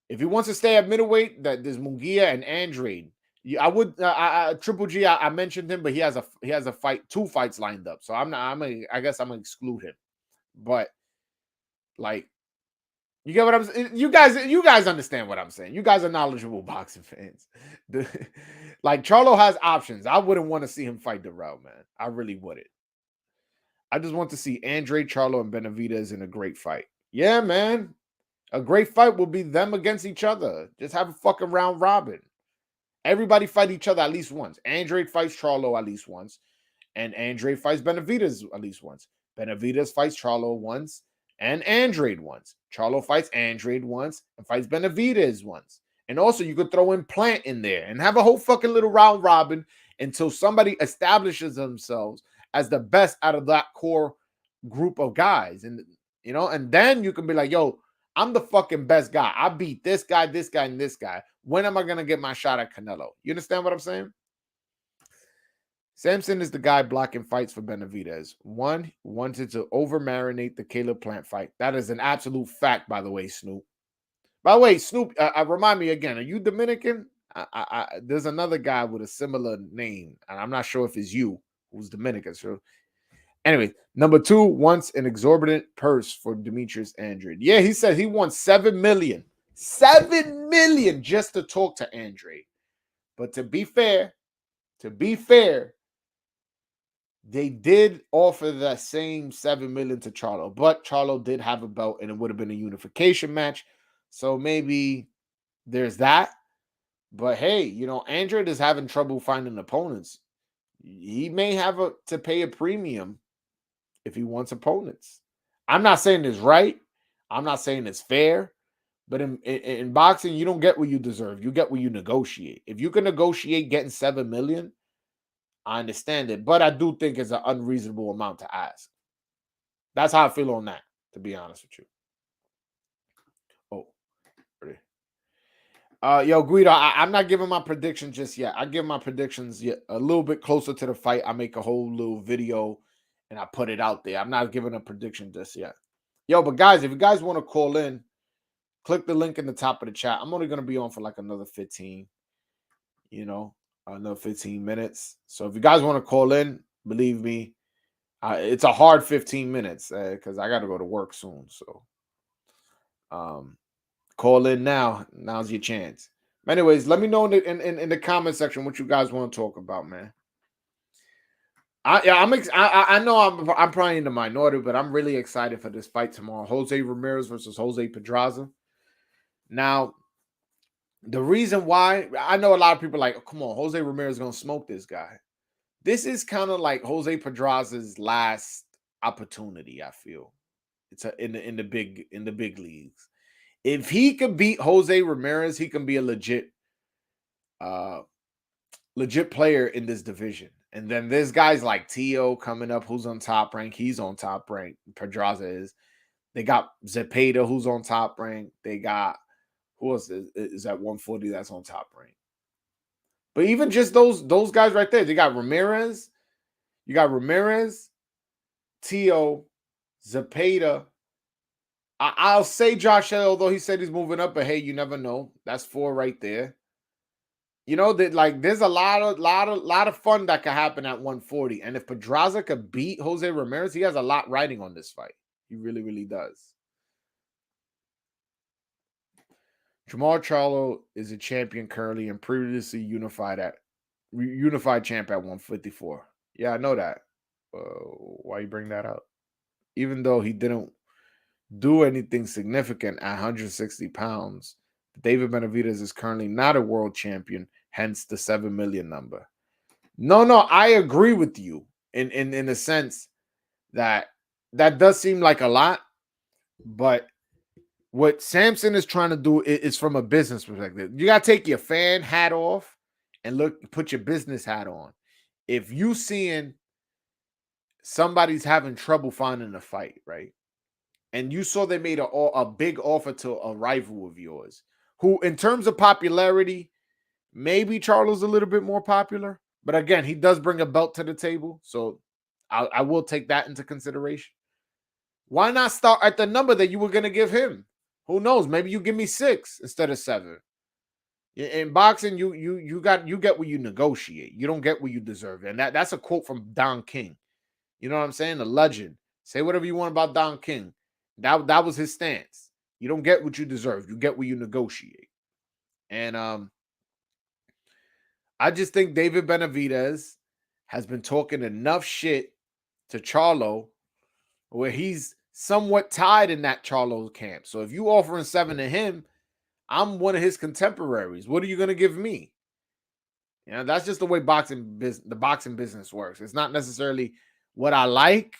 If he wants to stay at middleweight, that there's Munguia and Andrade. I would Triple G. I mentioned him, but he has a fight, 2 fights lined up. So I guess I'm gonna exclude him. But like, you get what I'm saying? You guys understand what I'm saying. You guys are knowledgeable boxing fans. Like, Charlo has options. I wouldn't want to see him fight Darrell, man. I really wouldn't. I just want to see Andre, Charlo, and Benavidez in a great fight. Yeah, man. A great fight will be them against each other. Just have a fucking round robin. Everybody fight each other at least once. Andre fights Charlo at least once. And Andre fights Benavidez at least once. Benavidez fights Charlo once. And Andrade once. Charlo fights Andrade once and fights Benavidez once. And also, you could throw in Plant in there and have a whole fucking little round robin until somebody establishes themselves as the best out of that core group of guys. And, and then you can be like, yo, I'm the fucking best guy. I beat this guy, and this guy. When am I going to get my shot at Canelo? You understand what I'm saying? Samson is the guy blocking fights for Benavidez. One wanted to over-marinate the Caleb Plant fight. That is an absolute fact, by the way, Snoop. By the way, Snoop, remind me again, are you Dominican? There's another guy with a similar name, and I'm not sure if it's you who's Dominican. So, anyway, number 2 wants an exorbitant purse for Demetrius Andrade. Yeah, he said he wants $7 million. $7 million just to talk to Andrade. But to be fair, they did offer that same $7 million to Charlo, but Charlo did have a belt, and it would have been a unification match. So maybe there's that. But hey, Andrade is having trouble finding opponents. He may have to pay a premium if he wants opponents. I'm not saying it's right. I'm not saying it's fair. But in boxing, you don't get what you deserve. You get what you negotiate. If you can negotiate getting $7 million, I understand it. But I do think it's an unreasonable amount to ask. That's how I feel on that. to be honest with you. Oh, pretty. Yo, Guido, I'm not giving my prediction just yet. I give my predictions yet a little bit closer to the fight. I make a whole little video and I put it out there. I'm not giving a prediction just yet. Yo, but guys, if you guys want to call in, click the link in the top of the chat. I'm only gonna be on for like another 15, another 15 minutes. So if you guys want to call in, believe me, it's a hard 15 minutes because I got to go to work soon. So, call in now. Now's your chance. Anyways, let me know in the comment section what you guys want to talk about, man. I know I'm probably in the minority, but I'm really excited for this fight tomorrow. Jose Ramirez versus Jose Pedraza. Now, the reason why I know a lot of people are like, oh, come on, Jose Ramirez is gonna smoke this guy. This is kind of like Jose Pedraza's last opportunity. I feel it's in the big leagues. If he could beat Jose Ramirez, he can be a legit player in this division. And then there's guys like Tio coming up, who's on top rank. He's on top rank. Pedraza is. They got Zepeda, who's on top rank. They got who else is at 140 that's on top rank. But even just those guys right there, they got Ramirez. You got Ramirez, Tio, Zepeda. I'll say Josh Hill, although he said he's moving up, but hey, you never know. That's 4 right there. That like there's a lot of fun that could happen at 140. And if Pedraza could beat Jose Ramirez, he has a lot riding on this fight. He really, really does. Jamal Charlo is a champion currently and previously unified champ at 154. Yeah, I know that. Why you bring that up? Even though he didn't do anything significant at 160 pounds, David Benavidez is currently not a world champion, hence the 7 million number. No, I agree with you in the sense that does seem like a lot, but what Samson is trying to do is from a business perspective. You got to take your fan hat off and put your business hat on. If you seeing somebody's having trouble finding a fight, right? And you saw they made a big offer to a rival of yours, who in terms of popularity, maybe Charlo's a little bit more popular. But again, he does bring a belt to the table. So I will take that into consideration. Why not start at the number that you were going to give him? Who knows? Maybe you give me 6 instead of 7. In boxing, you get what you negotiate. You don't get what you deserve. And that's a quote from Don King. You know what I'm saying? The legend. Say whatever you want about Don King. That was his stance. You don't get what you deserve. You get what you negotiate. And I just think David Benavidez has been talking enough shit to Charlo where he's somewhat tied in that Charlo camp. So if you offering 7 to him, I'm one of his contemporaries. What are you going to give me? That's just the way the boxing business works. It's not necessarily what I like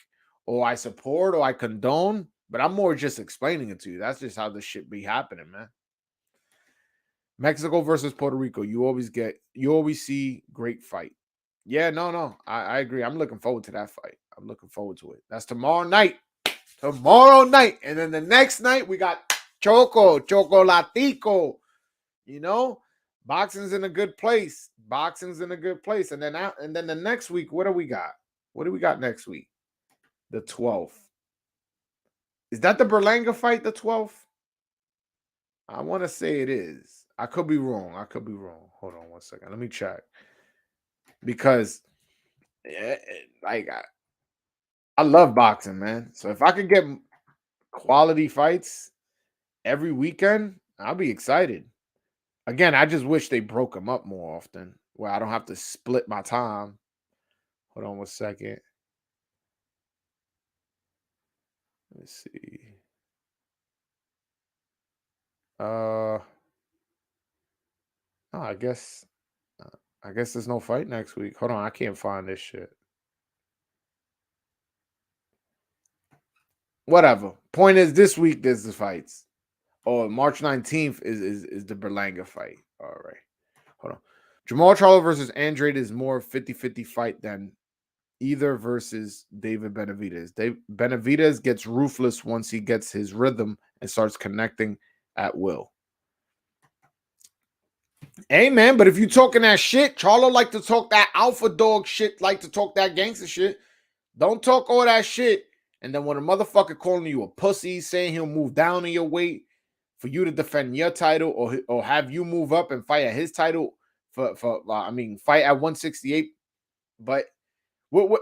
or I support or I condone, but I'm more just explaining it to you. That's just how this shit be happening, man. Mexico versus Puerto Rico. You always see great fight. Yeah, no. I agree. I'm looking forward to that fight. I'm looking forward to it. That's tomorrow night. And then the next night we got Chocolatico. Boxing's in a good place. And then the next week, what do we got? What do we got next week? The 12th. Is that the Berlanga fight, the 12th? I want to say it is. I could be wrong. Hold on one second. Let me check. Because I love boxing, man. So if I could get quality fights every weekend, I'll be excited. Again, I just wish they broke them up more often where I don't have to split my time. Hold on one second. Let's see. I guess there's no fight next week. Hold on, I can't find this shit. Whatever. Point is, this week there's the fights. Oh, March 19th is the Berlanga fight. All right. Hold on. Jamal Charlo versus Andrade is more 50-50 fight than either versus David Benavidez. Benavidez gets ruthless once he gets his rhythm and starts connecting at will. Hey, man, but if you talking that shit, Charlo like to talk that alpha dog shit, like to talk that gangster shit. Don't talk all that shit. And then when a motherfucker calling you a pussy, saying he'll move down in your weight for you to defend your title, or have you move up and fight at his title fight at 168. But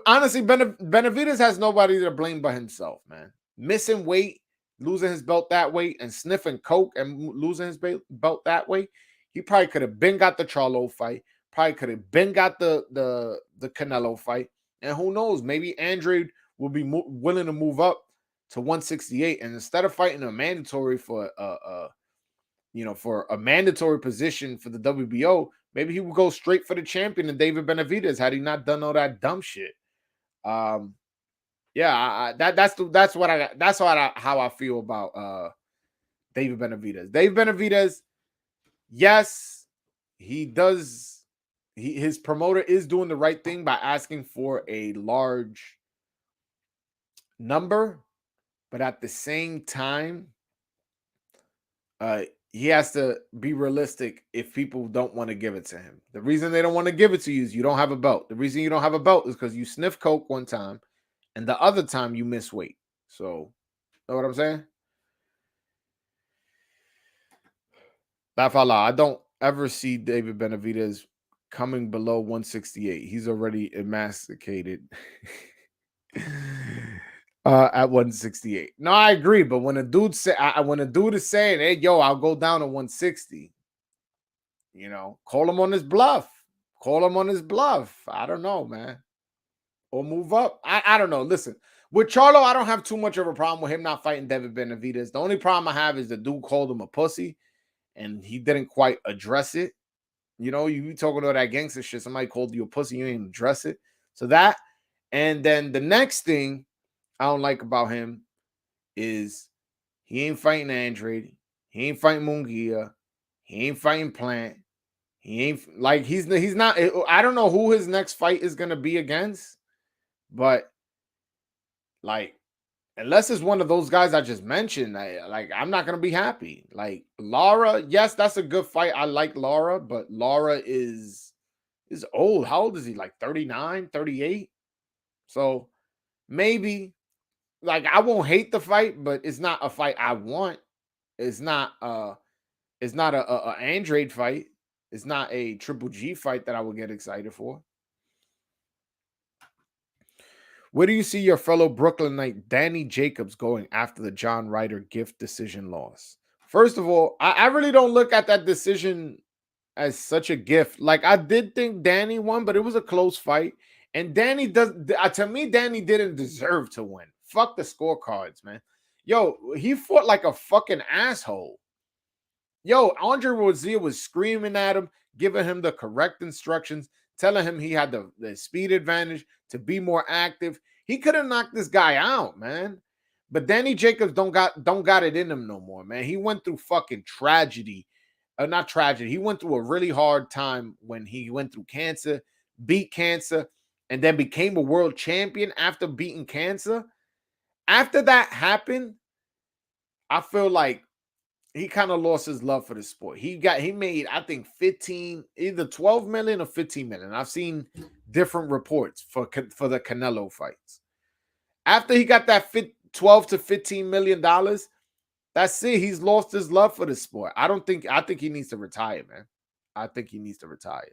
honestly, Benavidez has nobody to blame but himself, man. Missing weight, losing his belt that way, and sniffing coke and losing his belt that way. He probably could have been got the Charlo fight. Probably could have been got the Canelo fight. And who knows? Maybe Andrade will be willing to move up to 168, and instead of fighting a mandatory for for a mandatory position for the WBO, maybe he would go straight for the champion and David Benavidez had he not done all that dumb shit. That's how I feel about David Benavidez. David Benavidez, yes, he does. His promoter is doing the right thing by asking for a large number, but at the same time, he has to be realistic if people don't want to give it to him. The reason they don't want to give it to you is you don't have a belt. The reason you don't have a belt is because you sniff coke one time, and the other time you miss weight. So, know what I'm saying? Laugh out loud. I don't ever see David Benavidez coming below 168. He's already emaciated at 168. No, I agree. But when a dude is saying, "Hey, yo, I'll go down to 160," call him on his bluff. Call him on his bluff. I don't know, man. Or move up. I don't know. Listen, with Charlo, I don't have too much of a problem with him not fighting David Benavidez. The only problem I have is the dude called him a pussy, and he didn't quite address it. You talking about that gangster shit. Somebody called you a pussy, you didn't address it. So that, and then the next thing I don't like about him is he ain't fighting Andrade. He ain't fighting Munguia. He ain't fighting Plant. He ain't like he's not. I don't know who his next fight is gonna be against, but like unless it's one of those guys I just mentioned, I'm not gonna be happy. Like Lara, yes, that's a good fight. I like Lara, but Lara is old. How old is he? Like 39, 38? So maybe I won't hate the fight, but it's not a fight I want. It's not a Andrade fight. It's not a Triple G fight that I would get excited for. Where do you see your fellow Brooklynite Danny Jacobs going after the John Ryder gift decision loss? First of all, I really don't look at that decision as such a gift. Like I did think Danny won, but it was a close fight. And Danny to me, Danny didn't deserve to win. Fuck the scorecards, man. Yo, he fought like a fucking asshole. Yo, Andre Rozier was screaming at him, giving him the correct instructions, telling him he had the speed advantage to be more active. He could have knocked this guy out, man. But Danny Jacobs don't got it in him no more, man. He went through fucking tragedy. Not tragedy. He went through a really hard time when he went through cancer, beat cancer, and then became a world champion after beating cancer. After that happened, I feel like he kind of lost his love for the sport. He made, I think, 15, either 12 million or 15 million. I've seen different reports for the Canelo fights. After he got that 12 to 15 million dollars, that's it. He's lost his love for the sport. I think he needs to retire, man. I think he needs to retire.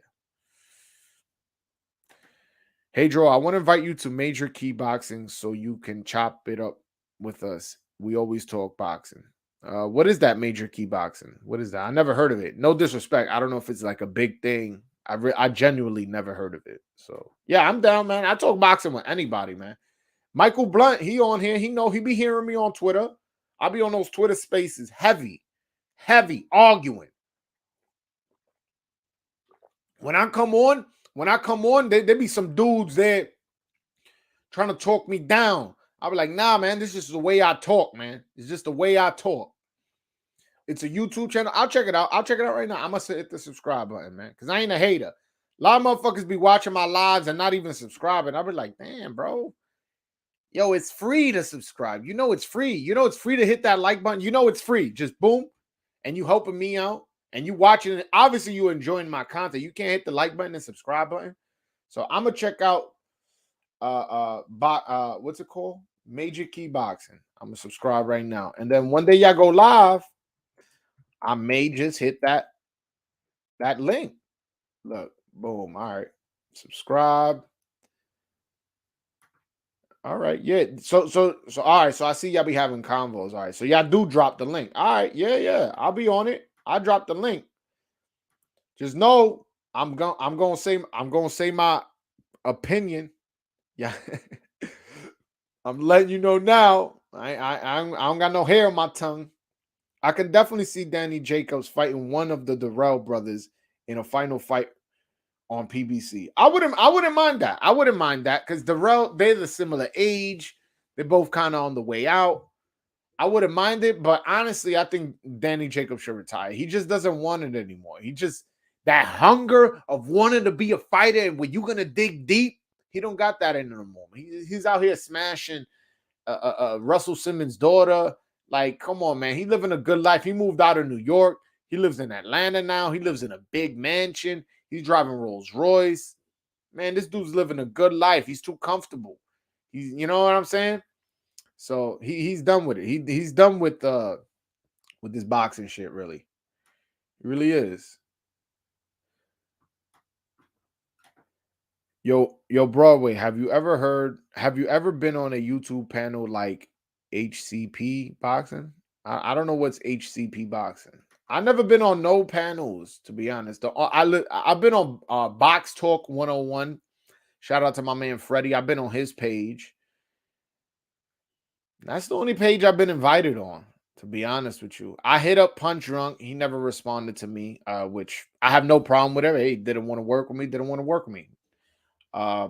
Hey, Dro, I want to invite you to Major Key Boxing so you can chop it up with us. We always talk boxing. What is that Major Key Boxing? What is that? I never heard of it. No disrespect. I don't know if it's like a big thing. I genuinely never heard of it. So yeah, I'm down, man. I talk boxing with anybody, man. Michael Blunt, he on here. He be hearing me on Twitter. I'll be on those Twitter spaces, heavy arguing. When I come on, there be some dudes there trying to talk me down. I'll be like, nah, man, this is just the way I talk, man. It's just the way I talk. It's a YouTube channel. I'll check it out. I'll check it out right now. I'm going to hit the subscribe button, man, because I ain't a hater. A lot of motherfuckers be watching my lives and not even subscribing. I'll be like, damn, bro. Yo, it's free to subscribe. You know it's free. You know it's free to hit that like button. You know it's free. Just boom. And you helping me out. And you watching it. Obviously, you enjoying my content. You can't hit the like button and subscribe button. So I'm gonna check out what's it called? Major Key Boxing. I'm gonna subscribe right now. And then one day y'all go live, I may just hit that link. Look, boom. All right. Subscribe. All right, yeah. So all right. So I see y'all be having convos. All right. So y'all do drop the link. All right, yeah. I'll be on it. I drop the link. Just know I'm gonna say my opinion. Yeah. I'm letting you know now. I don't got no hair on my tongue. I can definitely see Danny Jacobs fighting one of the Durrell brothers in a final fight on PBC. I wouldn't mind that. I wouldn't mind that because Darrell, they're the similar age. They're both kind of on the way out. I wouldn't mind it, but honestly, I think Danny Jacobs should retire. He just doesn't want it anymore. He just that hunger of wanting to be a fighter and when you're gonna dig deep, he don't got that in him anymore. He's out here smashing Russell Simmons' daughter. Like, come on, man. He living a good life. He moved out of New York. He lives in Atlanta now. He lives in a big mansion. He's driving Rolls Royce. Man, this dude's living a good life. He's too comfortable. You know what I'm saying? So he's done with it. He's done with this boxing shit. Really, he really is. Yo, Broadway. Have you ever been on a YouTube panel like HCP boxing? I don't know what's HCP boxing. I've never been on no panels, to be honest. I've been on Box Talk 101. Shout out to my man Freddie. I've been on his page. That's the only page I've been invited on, to be honest with you. I hit up Punch Drunk. He never responded to me, which I have no problem with. Hey, didn't want to work with me. Didn't want to work with me. I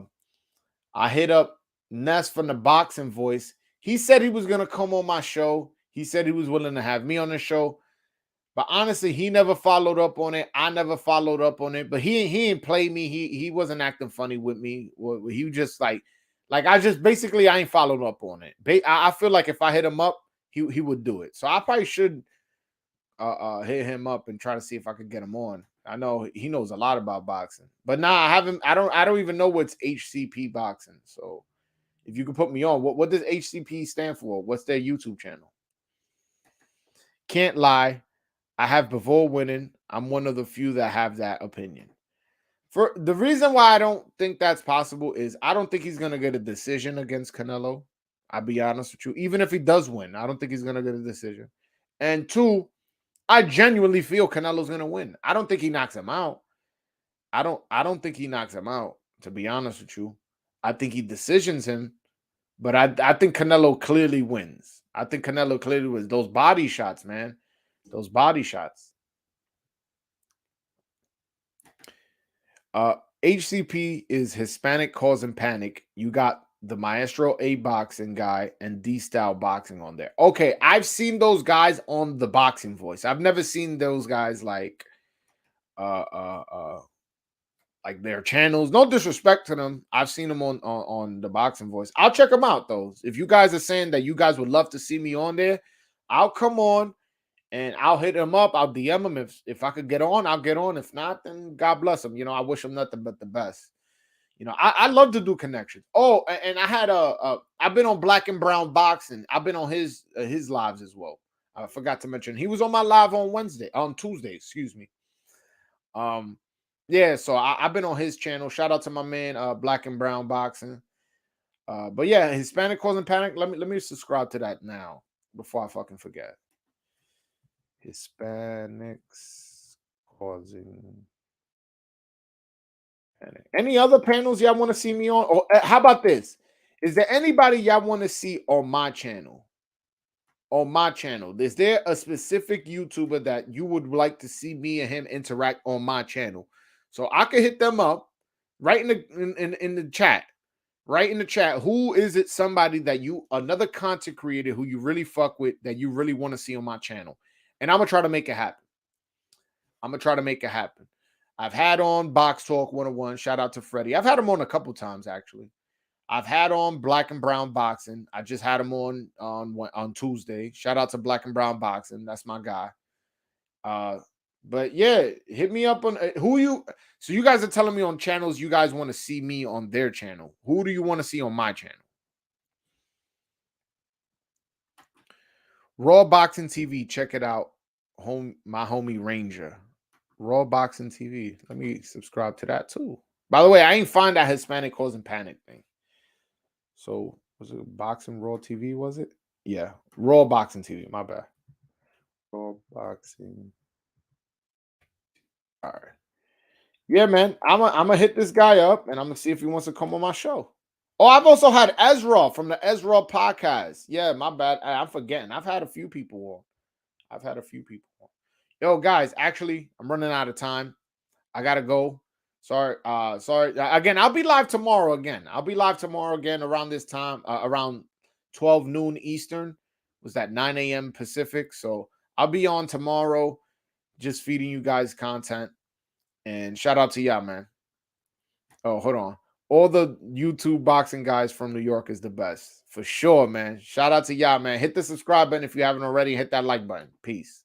hit up Ness from the Boxing Voice. He said he was going to come on my show. He said he was willing to have me on the show. But honestly, he never followed up on it. I never followed up on it. But he didn't play me. He wasn't acting funny with me. He was just like I just basically I ain't followed up on it. I feel like if I hit him up, he would do it. So I probably should hit him up and try to see if I could get him on. I know he knows a lot about boxing, but nah, I don't even know what's HCP boxing. So if you could put me on, what does HCP stand for? What's their YouTube channel? Can't lie. I have before winning. I'm one of the few that have that opinion. For the reason why I don't think that's possible is I don't think he's gonna get a decision against Canelo. I'll be honest with you. Even if he does win, I don't think he's gonna get a decision. And two, I genuinely feel Canelo's gonna win. I don't think he knocks him out. I don't think he knocks him out, to be honest with you. I think he decisions him, but I think Canelo clearly wins. I think Canelo clearly wins. Those body shots, man. Those body shots. HCP is Hispanic causing panic. You got the Maestro A boxing guy and D style boxing on there. Okay, I've seen those guys on the Boxing Voice. I've never seen those guys like their channels. No disrespect to them. I've seen them on the Boxing Voice. I'll check them out though. If you guys are saying that you guys would love to see me on there, I'll come on and I'll hit him up. I'll DM him. If I could get on, I'll get on. If not, then God bless him. You know, I wish him nothing but the best. You know, I love to do connections. Oh, and I had I've been on Black and Brown Boxing. I've been on his lives as well. I forgot to mention he was on my live on Tuesday, excuse me. Yeah, so I've been on his channel. Shout out to my man, Black and Brown Boxing. But yeah, Hispanic causing panic. Let me subscribe to that now before I fucking forget. Hispanics causing panic. Any other panels y'all want to see me on? Or how about this? Is there anybody y'all want to see on my channel? On my channel, is there a specific YouTuber that you would like to see me and him interact on my channel? So I could hit them up right in the chat. Right in the chat. Who is it? Somebody that another content creator who you really fuck with that you really want to see on my channel? And I'm gonna try to make it happen. I've had on Box Talk 101. Shout out to Freddie. I've had him on a couple times actually. I've had on Black and Brown Boxing. I just had him on Tuesday. Shout out to Black and Brown Boxing. That's my guy. But yeah, hit me up on who you. So you guys are telling me on channels you guys want to see me on their channel. Who do you want to see on my channel? Raw Boxing TV. Check it out. My homie Ranger. Raw Boxing TV. Let me subscribe to that too. By the way, I ain't find that Hispanic causing panic thing. So was it Boxing Raw TV? Was it? Yeah, Raw Boxing TV. My bad. Raw Boxing. All right. Yeah, man. I'm gonna hit this guy up and I'm gonna see if he wants to come on my show. Oh, I've also had Ezra from the Ezra podcast. Yeah, my bad. I'm forgetting. I've had a few people on. Yo, guys, actually, I'm running out of time. I gotta go. Sorry. Again, I'll be live tomorrow again. Around this time, around 12 noon Eastern. Was that 9 a.m. Pacific? So I'll be on tomorrow, just feeding you guys content. And shout out to y'all, man. Oh, hold on. All the YouTube boxing guys from New York is the best. For sure, man. Shout out to y'all, man. Hit the subscribe button if you haven't already. Hit that like button. Peace.